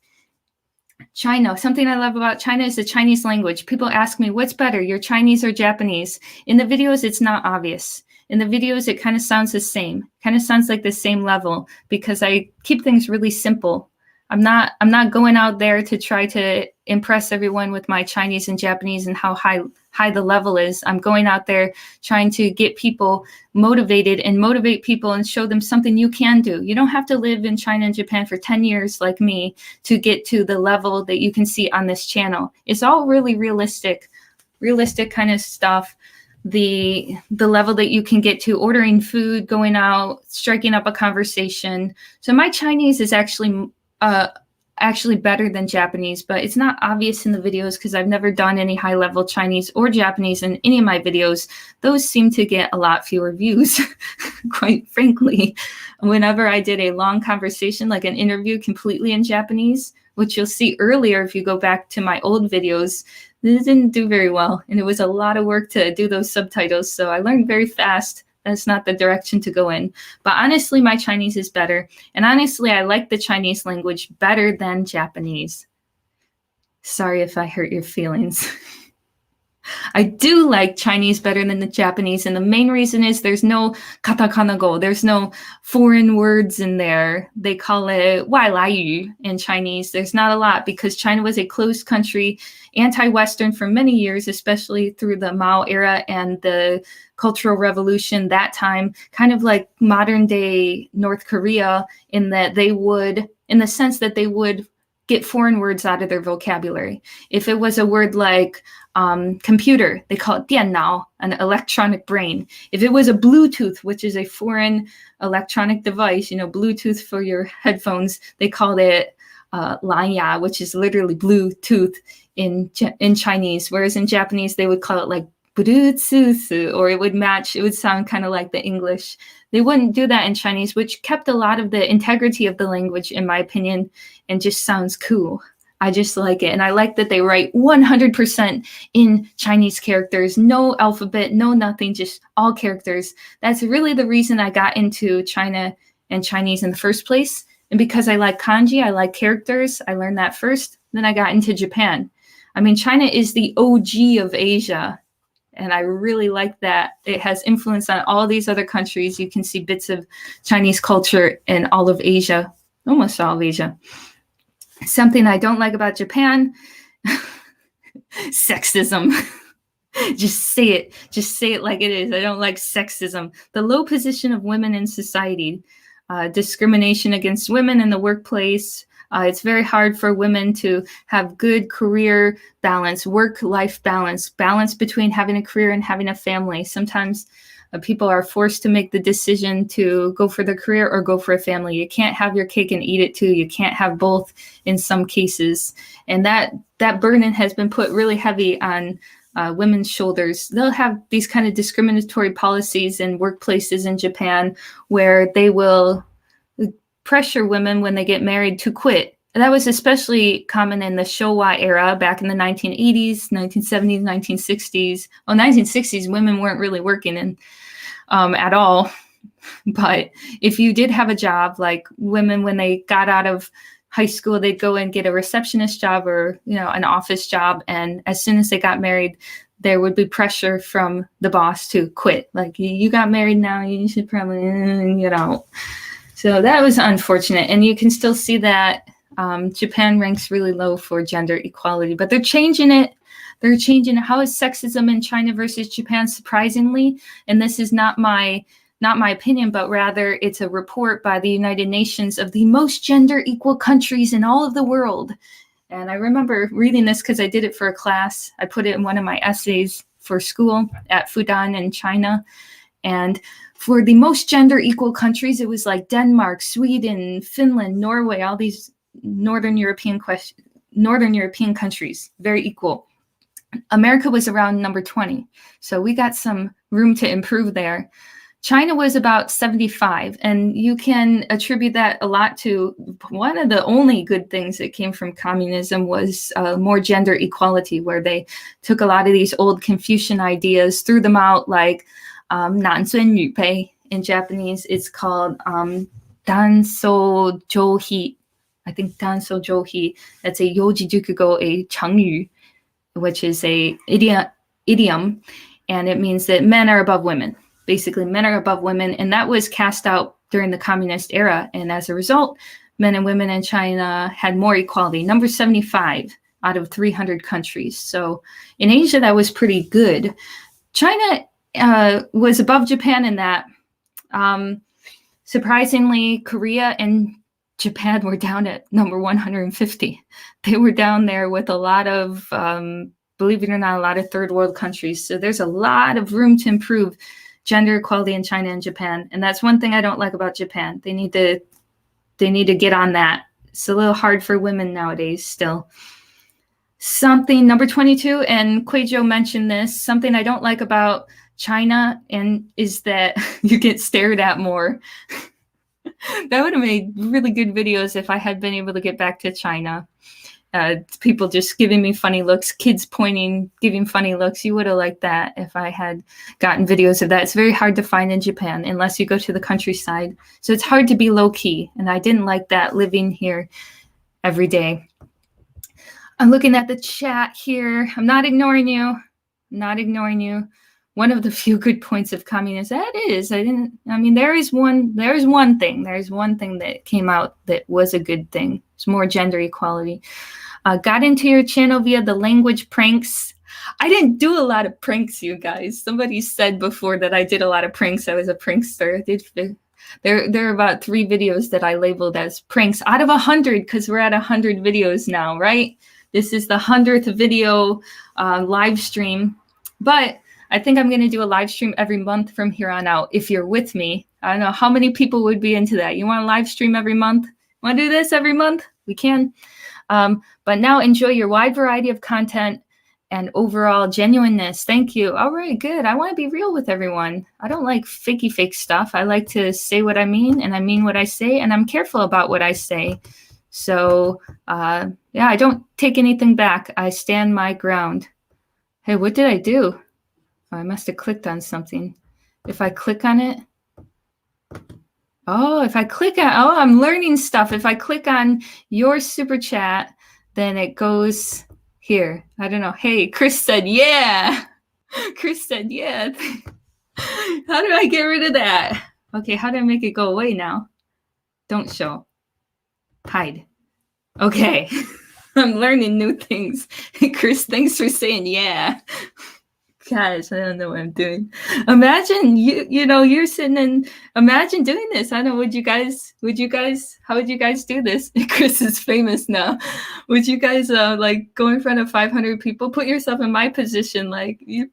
China. Something I love about China is the Chinese language. People ask me, what's better, your Chinese or Japanese? In the videos, it's not obvious. In the videos, it kind of sounds the same. Kind of sounds like the same level, because I keep things really simple. I'm not going out there to try to impress everyone with my Chinese and Japanese and how high the level is. I'm going out there trying to get people motivated and motivate people and show them something you can do. You don't have to live in China and Japan for 10 years like me to get to the level that you can see on this channel. It's all really realistic kind of stuff. The level that you can get to, ordering food, going out, striking up a conversation. So my Chinese is actually better than Japanese, but it's not obvious in the videos because I've never done any high-level Chinese or Japanese in any of my videos. Those seem to get a lot fewer views, quite frankly. Whenever I did a long conversation, like an interview completely in Japanese, which you'll see earlier if you go back to my old videos, this didn't do very well, and it was a lot of work to do those subtitles, so I learned very fast. That's not the direction to go in. But honestly, my Chinese is better. And honestly, I like the Chinese language better than Japanese. Sorry if I hurt your feelings. I do like Chinese better than the Japanese. And the main reason is there's no katakana go. There's no foreign words in there. They call it 外来语 in Chinese. There's not a lot because China was a closed country, anti-Western for many years, especially through the Mao era and the Cultural Revolution that time, kind of like modern day North Korea in that they would, in the sense that they would get foreign words out of their vocabulary. If it was a word like computer, they call it 电脑, an electronic brain. If it was a Bluetooth, which is a foreign electronic device, Bluetooth for your headphones, they called it lanya, which is literally blue tooth in Chinese, whereas in Japanese they would call it like burutsusu, or it would sound kind of like the English. They wouldn't do that in Chinese, which kept a lot of the integrity of the language, in my opinion, and just sounds cool. I just like it. And I like that they write 100% in Chinese characters, no alphabet, no nothing, just all characters. That's really the reason I got into China and Chinese in the first place. And because I like kanji, I like characters, I learned that first. Then I got into Japan. I mean, China is the OG of Asia. And I really like that. It has influence on all these other countries. You can see bits of Chinese culture in all of Asia, almost all of Asia. Something I don't like about Japan, sexism. Just say it. Just say it like it is. I don't like sexism. The low position of women in society, discrimination against women in the workplace. It's very hard for women to have good career balance, work-life balance, balance between having a career and having a family. Sometimes people are forced to make the decision to go for the career or go for a family. You can't have your cake and eat it too. You can't have both in some cases. And that burden has been put really heavy on women's shoulders. They'll have these kind of discriminatory policies in workplaces in Japan where they will pressure women when they get married to quit. And that was especially common in the Showa era back in the 1980s, 1970s, 1960s. Well, 1960s, women weren't really working at all. But if you did have a job, like women, when they got out of high school, they'd go and get a receptionist job or, an office job. And as soon as they got married, there would be pressure from the boss to quit. Like, you got married now, you should probably get out. So that was unfortunate. And you can still see that Japan ranks really low for gender equality, but they're changing it. They're changing it. How is sexism in China versus Japan? Surprisingly, and this is not my opinion, but rather it's a report by the United Nations of the most gender equal countries in all of the world. And I remember reading this because I did it for a class. I put it in one of my essays for school at Fudan in China. And for the most gender equal countries, it was like Denmark, Sweden, Finland, Norway, all these Northern European countries, very equal. America was around number 20. So we got some room to improve there. China was about 75, and you can attribute that a lot to one of the only good things that came from communism was more gender equality, where they took a lot of these old Confucian ideas, threw them out, like 男尊女卑. In Japanese, it's called danso jouhi. I think danso jouhi. That's a yoji jukugo, a changyu, which is a idiom, and it means that men are above women. Basically, men are above women, and that was cast out during the communist era. And as a result, men and women in China had more equality. Number 75 out of 300 countries. So in Asia, that was pretty good. China was above Japan in that. Surprisingly, Korea and Japan were down at number 150. They were down there with a lot of, believe it or not, a lot of third world countries. So there's a lot of room to improve gender equality in China and Japan. And that's one thing I don't like about Japan. They need to get on that. It's a little hard for women nowadays still. Something, number 22, and Quajo mentioned this, something I don't like about China is that you get stared at more. That would have made really good videos if I had been able to get back to China. People just giving me funny looks, kids pointing, giving funny looks. You would have liked that if I had gotten videos of that. It's very hard to find in Japan unless you go to the countryside. So it's hard to be low key. And I didn't like that living here every day. I'm looking at the chat here. I'm not ignoring you. Not ignoring you. One of the few good points of communism, there is one thing that came out that was a good thing. It's more gender equality. Got into your channel via the language pranks. I didn't do a lot of pranks, you guys. Somebody said before that I did a lot of pranks. I was a prankster. There are about 3 videos that I labeled as pranks out of 100, because we're at 100 videos now, right? This is the 100th video live stream. But I think I'm going to do a live stream every month from here on out. If you're with me, I don't know how many people would be into that. You want a live stream every month? Want to do this every month? we can. But now enjoy your wide variety of content and overall genuineness. Thank you. All right, good. I want to be real with everyone. I don't like fakey fake stuff. I like to say what I mean, and I mean what I say, and I'm careful about what I say. So yeah, I don't take anything back. I stand my ground. Hey, what did I do? Oh, I must have clicked on something. If I click on it, oh, if I click on, oh, I'm learning stuff. If I click on your super chat, then it goes here. I don't know. Hey, Chris said, yeah. Chris said, yeah. How do I get rid of that? Okay, how do I make it go away now? Don't show. Hide. Okay. I'm learning new things. Chris, thanks for saying yeah. Gosh, I don't know what I'm doing. Imagine you're sitting and imagine doing this. I don't know, how would you guys do this? Chris is famous now. Would you guys like go in front of 500 people? Put yourself in my position. It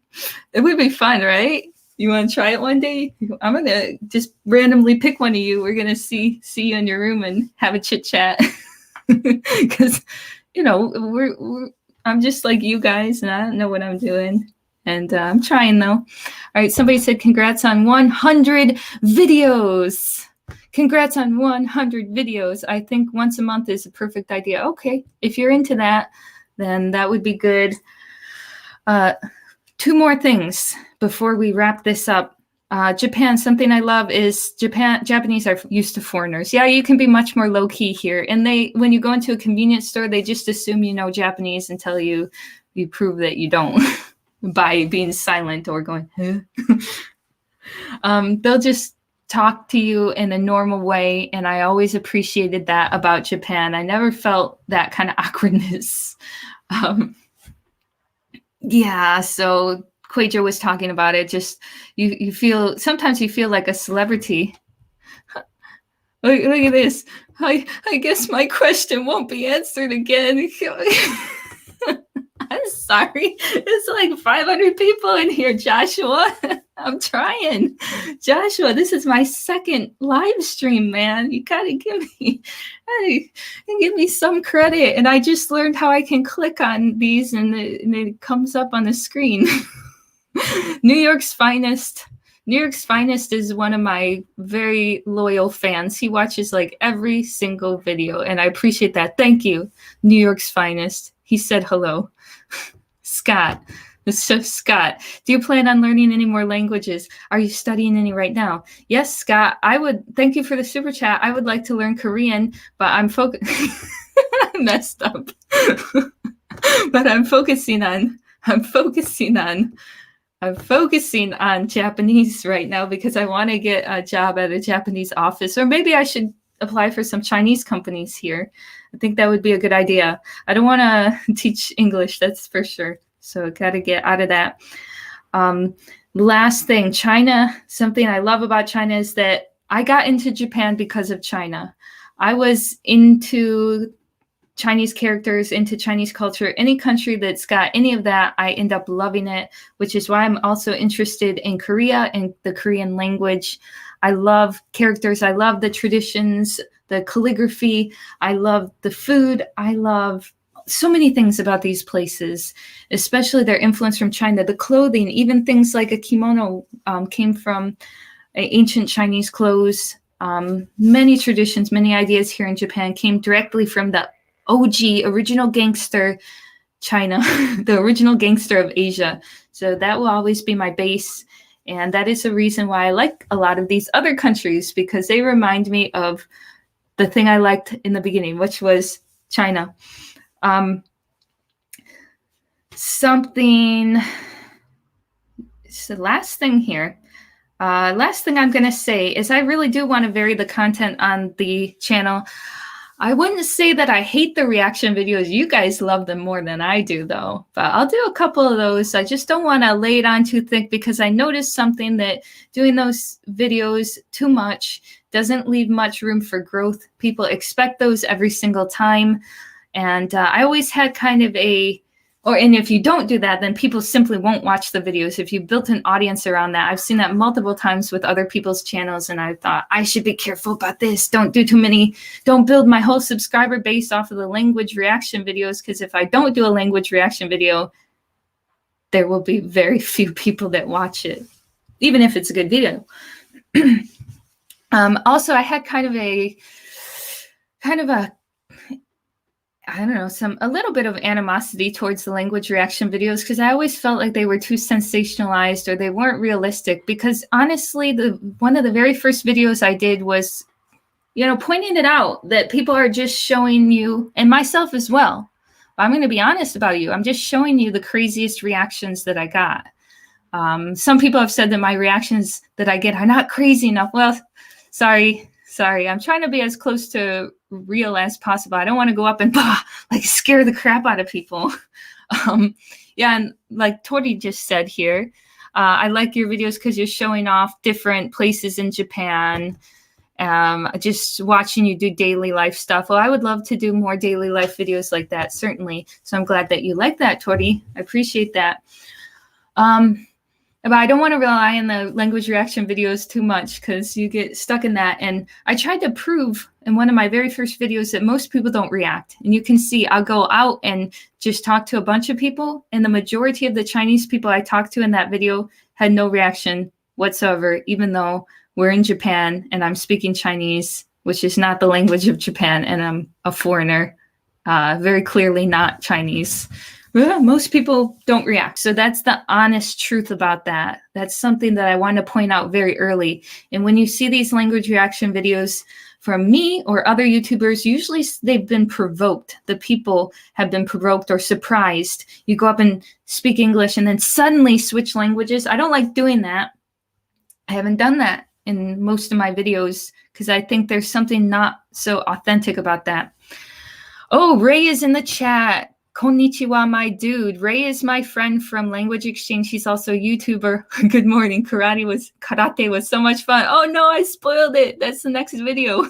would be fun, right? You want to try it one day? I'm going to just randomly pick one of you. We're going to see you in your room and have a chit chat. Because, I'm just like you guys and I don't know what I'm doing. And I'm trying though. All right, somebody said congrats on 100 videos. Congrats on 100 videos. I think once a month is a perfect idea. Okay, if you're into that, then that would be good. 2 more things before we wrap this up. Japan, something I love is Japanese are used to foreigners. Yeah, you can be much more low-key here. And when you go into a convenience store, they just assume you know Japanese until you prove that you don't. By being silent or going, huh? They'll just talk to you in a normal way. And I always appreciated that about Japan. I never felt that kind of awkwardness. Yeah, so Quajo was talking about it. Just sometimes you feel like a celebrity. Look at this. I guess my question won't be answered again. I'm sorry. It's like 500 people in here, Joshua. I'm trying. Joshua, this is my second live stream, man. You gotta give me some credit. And I just learned how I can click on these and it comes up on the screen. New York's Finest. New York's Finest is one of my very loyal fans. He watches like every single video, and I appreciate that. Thank you, New York's Finest. He said hello. Scott. So Scott, do you plan on learning any more languages? Are you studying any right now? Yes, Scott, thank you for the super chat. I would like to learn Korean, but I'm I messed up. But I'm focusing on Japanese right now because I want to get a job at a Japanese office, or maybe I should apply for some Chinese companies here. I think that would be a good idea. I don't want to teach English, that's for sure. So got to get out of that. Last thing, China. Something I love about China is that I got into Japan because of China. I was into Chinese characters, into Chinese culture. Any country that's got any of that, I end up loving it, which is why I'm also interested in Korea and the Korean language. I love characters. I love the traditions, the calligraphy. I love the food. I love so many things about these places, especially their influence from China. The clothing, even things like a kimono came from ancient Chinese clothes. Many traditions, many ideas here in Japan came directly from the OG, original gangster China, the original gangster of Asia. So that will always be my base. And that is the reason why I like a lot of these other countries, because they remind me of the thing I liked in the beginning, which was China. So last thing here. Last thing I'm going to say is I really do want to vary the content on the channel. I wouldn't say that I hate the reaction videos. You guys love them more than I do, though. But I'll do a couple of those. I just don't want to lay it on too thick because I noticed something that doing those videos too much doesn't leave much room for growth. People expect those every single time. And I always had kind of a And if you don't do that, then people simply won't watch the videos. If you built an audience around that, I've seen that multiple times with other people's channels, and I thought I should be careful about this. Don't build my whole subscriber base off of the language reaction videos, because if I don't do a language reaction video, there will be very few people that watch it, even if it's a good video. Also, I had kind of a I don't know, a little bit of animosity towards the language reaction videos, because I always felt like they were too sensationalized or they weren't realistic. Because honestly, one of the very first videos I did was, pointing it out that people are just showing you, and myself as well. I'm going to be honest about you. I'm just showing you the craziest reactions that I got. Some people have said that my reactions that I get are not crazy enough. Well, sorry. I'm trying to be as close to real as possible. I don't want to go up and scare the crap out of people. And like Tori just said here, I like your videos because you're showing off different places in Japan. Just watching you do daily life stuff. Well, I would love to do more daily life videos like that, certainly. So I'm glad that you like that, Tori. I appreciate that. But I don't want to rely on the language reaction videos too much, because you get stuck in that. And I tried to prove in one of my very first videos that most people don't react. And you can see I'll go out and just talk to a bunch of people, and the majority of the Chinese people I talked to in that video had no reaction whatsoever, even though we're in Japan and I'm speaking Chinese, which is not the language of Japan, and I'm a foreigner, very clearly not Chinese. Most people don't react. So that's the honest truth about that. That's something that I want to point out very early. And when you see these language reaction videos from me or other YouTubers, usually they've been provoked. The people have been provoked or surprised. You go up and speak English and then suddenly switch languages. I don't like doing that. I haven't done that in most of my videos because I think there's something not so authentic about that. Oh, Ray is in the chat. Konnichiwa, my dude. Ray is my friend from Language Exchange. He's also a YouTuber. Good morning. Karate was so much fun. Oh no, I spoiled it. That's the next video.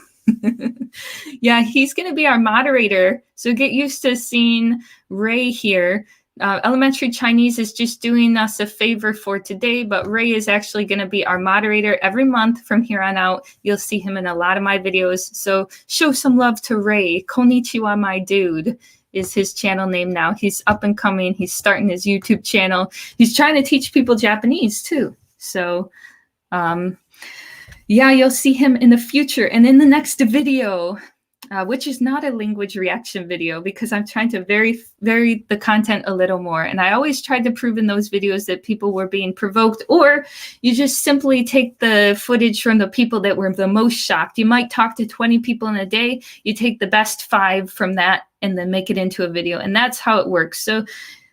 Yeah, he's going to be our moderator. So get used to seeing Ray here. Elementary Chinese is just doing us a favor for today, but Ray is actually going to be our moderator every month from here on out. You'll see him in a lot of my videos. So show some love to Ray. Konnichiwa, my dude, is his channel name now. He's up and coming. He's starting his YouTube channel. He's trying to teach people Japanese too. So yeah, you'll see him in the future and in the next video, which is not a language reaction video because I'm trying to vary the content a little more. And I always tried to prove in those videos that people were being provoked, or you just simply take the footage from the people that were the most shocked. You might talk to 20 people in a day. You take the best 5 from that and then make it into a video. And that's how it works. So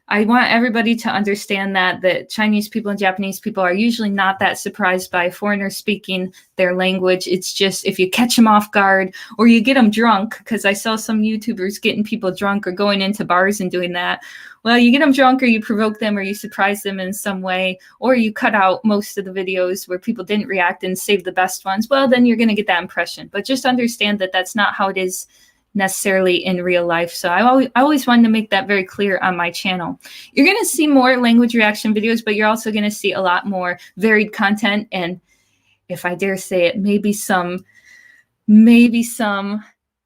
I want everybody to understand that Chinese people and Japanese people are usually not that surprised by foreigners speaking their language. It's just if you catch them off guard or you get them drunk, because I saw some YouTubers getting people drunk or going into bars and doing that. Well, you get them drunk or you provoke them or you surprise them in some way, or you cut out most of the videos where people didn't react and save the best ones. Well, then you're going to get that impression. But just understand that that's not how it is necessarily in real life. So I always wanted to make that very clear on my channel. You're going to see more language reaction videos, but you're also going to see a lot more varied content. And if I dare say it, maybe some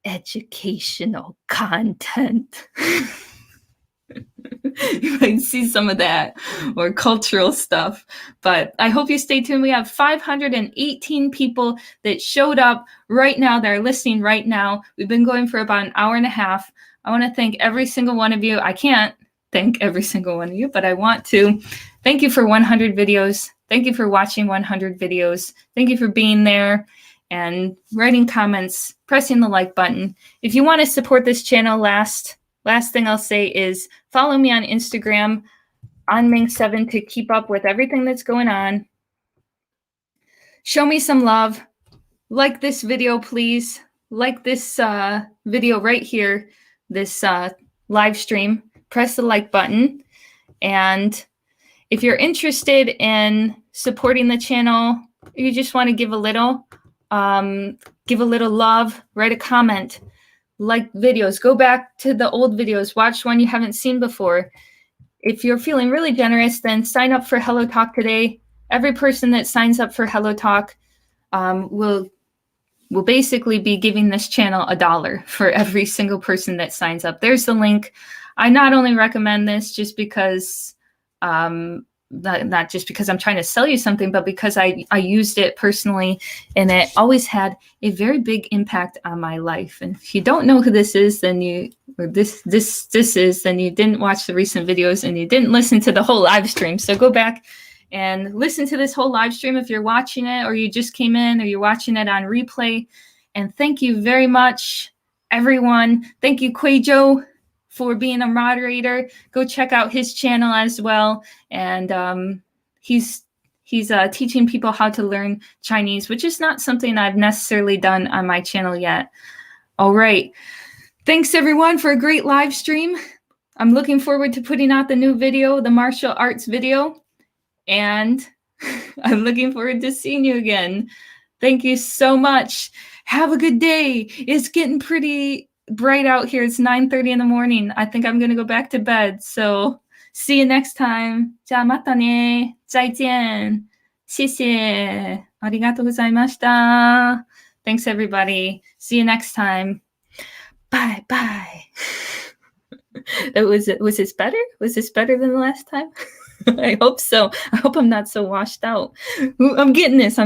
educational content. You might see some of that, or cultural stuff. But I hope you stay tuned. We have 518 people that showed up right now. They're listening right now. We've been going for about an hour and a half. I want to thank every single one of you. I can't thank every single one of you, but I want to. Thank you for 100 videos. Thank you for watching 100 videos. Thank you for being there and writing comments, pressing the like button. If you want to support this channel, last thing I'll say is follow me on Instagram on Ming7 to keep up with everything that's going on. Show me some love. Like this video, please. Like this video right here, this live stream. Press the like button. And if you're interested in supporting the channel, you just want to give a little love, write a comment. Like videos, go back to the old videos, watch one you haven't seen before. if you're feeling really generous, then sign up for HelloTalk today. Every person that signs up for HelloTalk will basically be giving this channel $1 for every single person that signs up. There's the link. I not only recommend this just because, not just because I'm trying to sell you something, but because I used it personally, and it always had a very big impact on my life. And if you don't know who this is, then this is, then you didn't watch the recent videos and you didn't listen to the whole live stream. So go back and listen to this whole live stream if you're watching it, or you just came in, or you're watching it on replay. And thank you very much, everyone. Thank you, Quajo, for being a moderator. Go check out his channel as well. And he's teaching people how to learn Chinese, which is not something I've necessarily done on my channel yet. All right. Thanks, everyone, for a great live stream. I'm looking forward to putting out the new video, the martial arts video. And I'm looking forward to seeing you again. Thank you so much. Have a good day. It's getting pretty bright out here. It's 9:30 in the morning. I think I'm going to go back to bed. So see you next time. じゃあまたね。再見。谢谢。ありがとうございました。Thanks, everybody. See you next time. Bye, bye. Was this better? Was this better than the last time? I hope so. I hope I'm not so washed out. I'm getting this.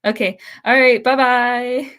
Okay. All right. Bye-bye.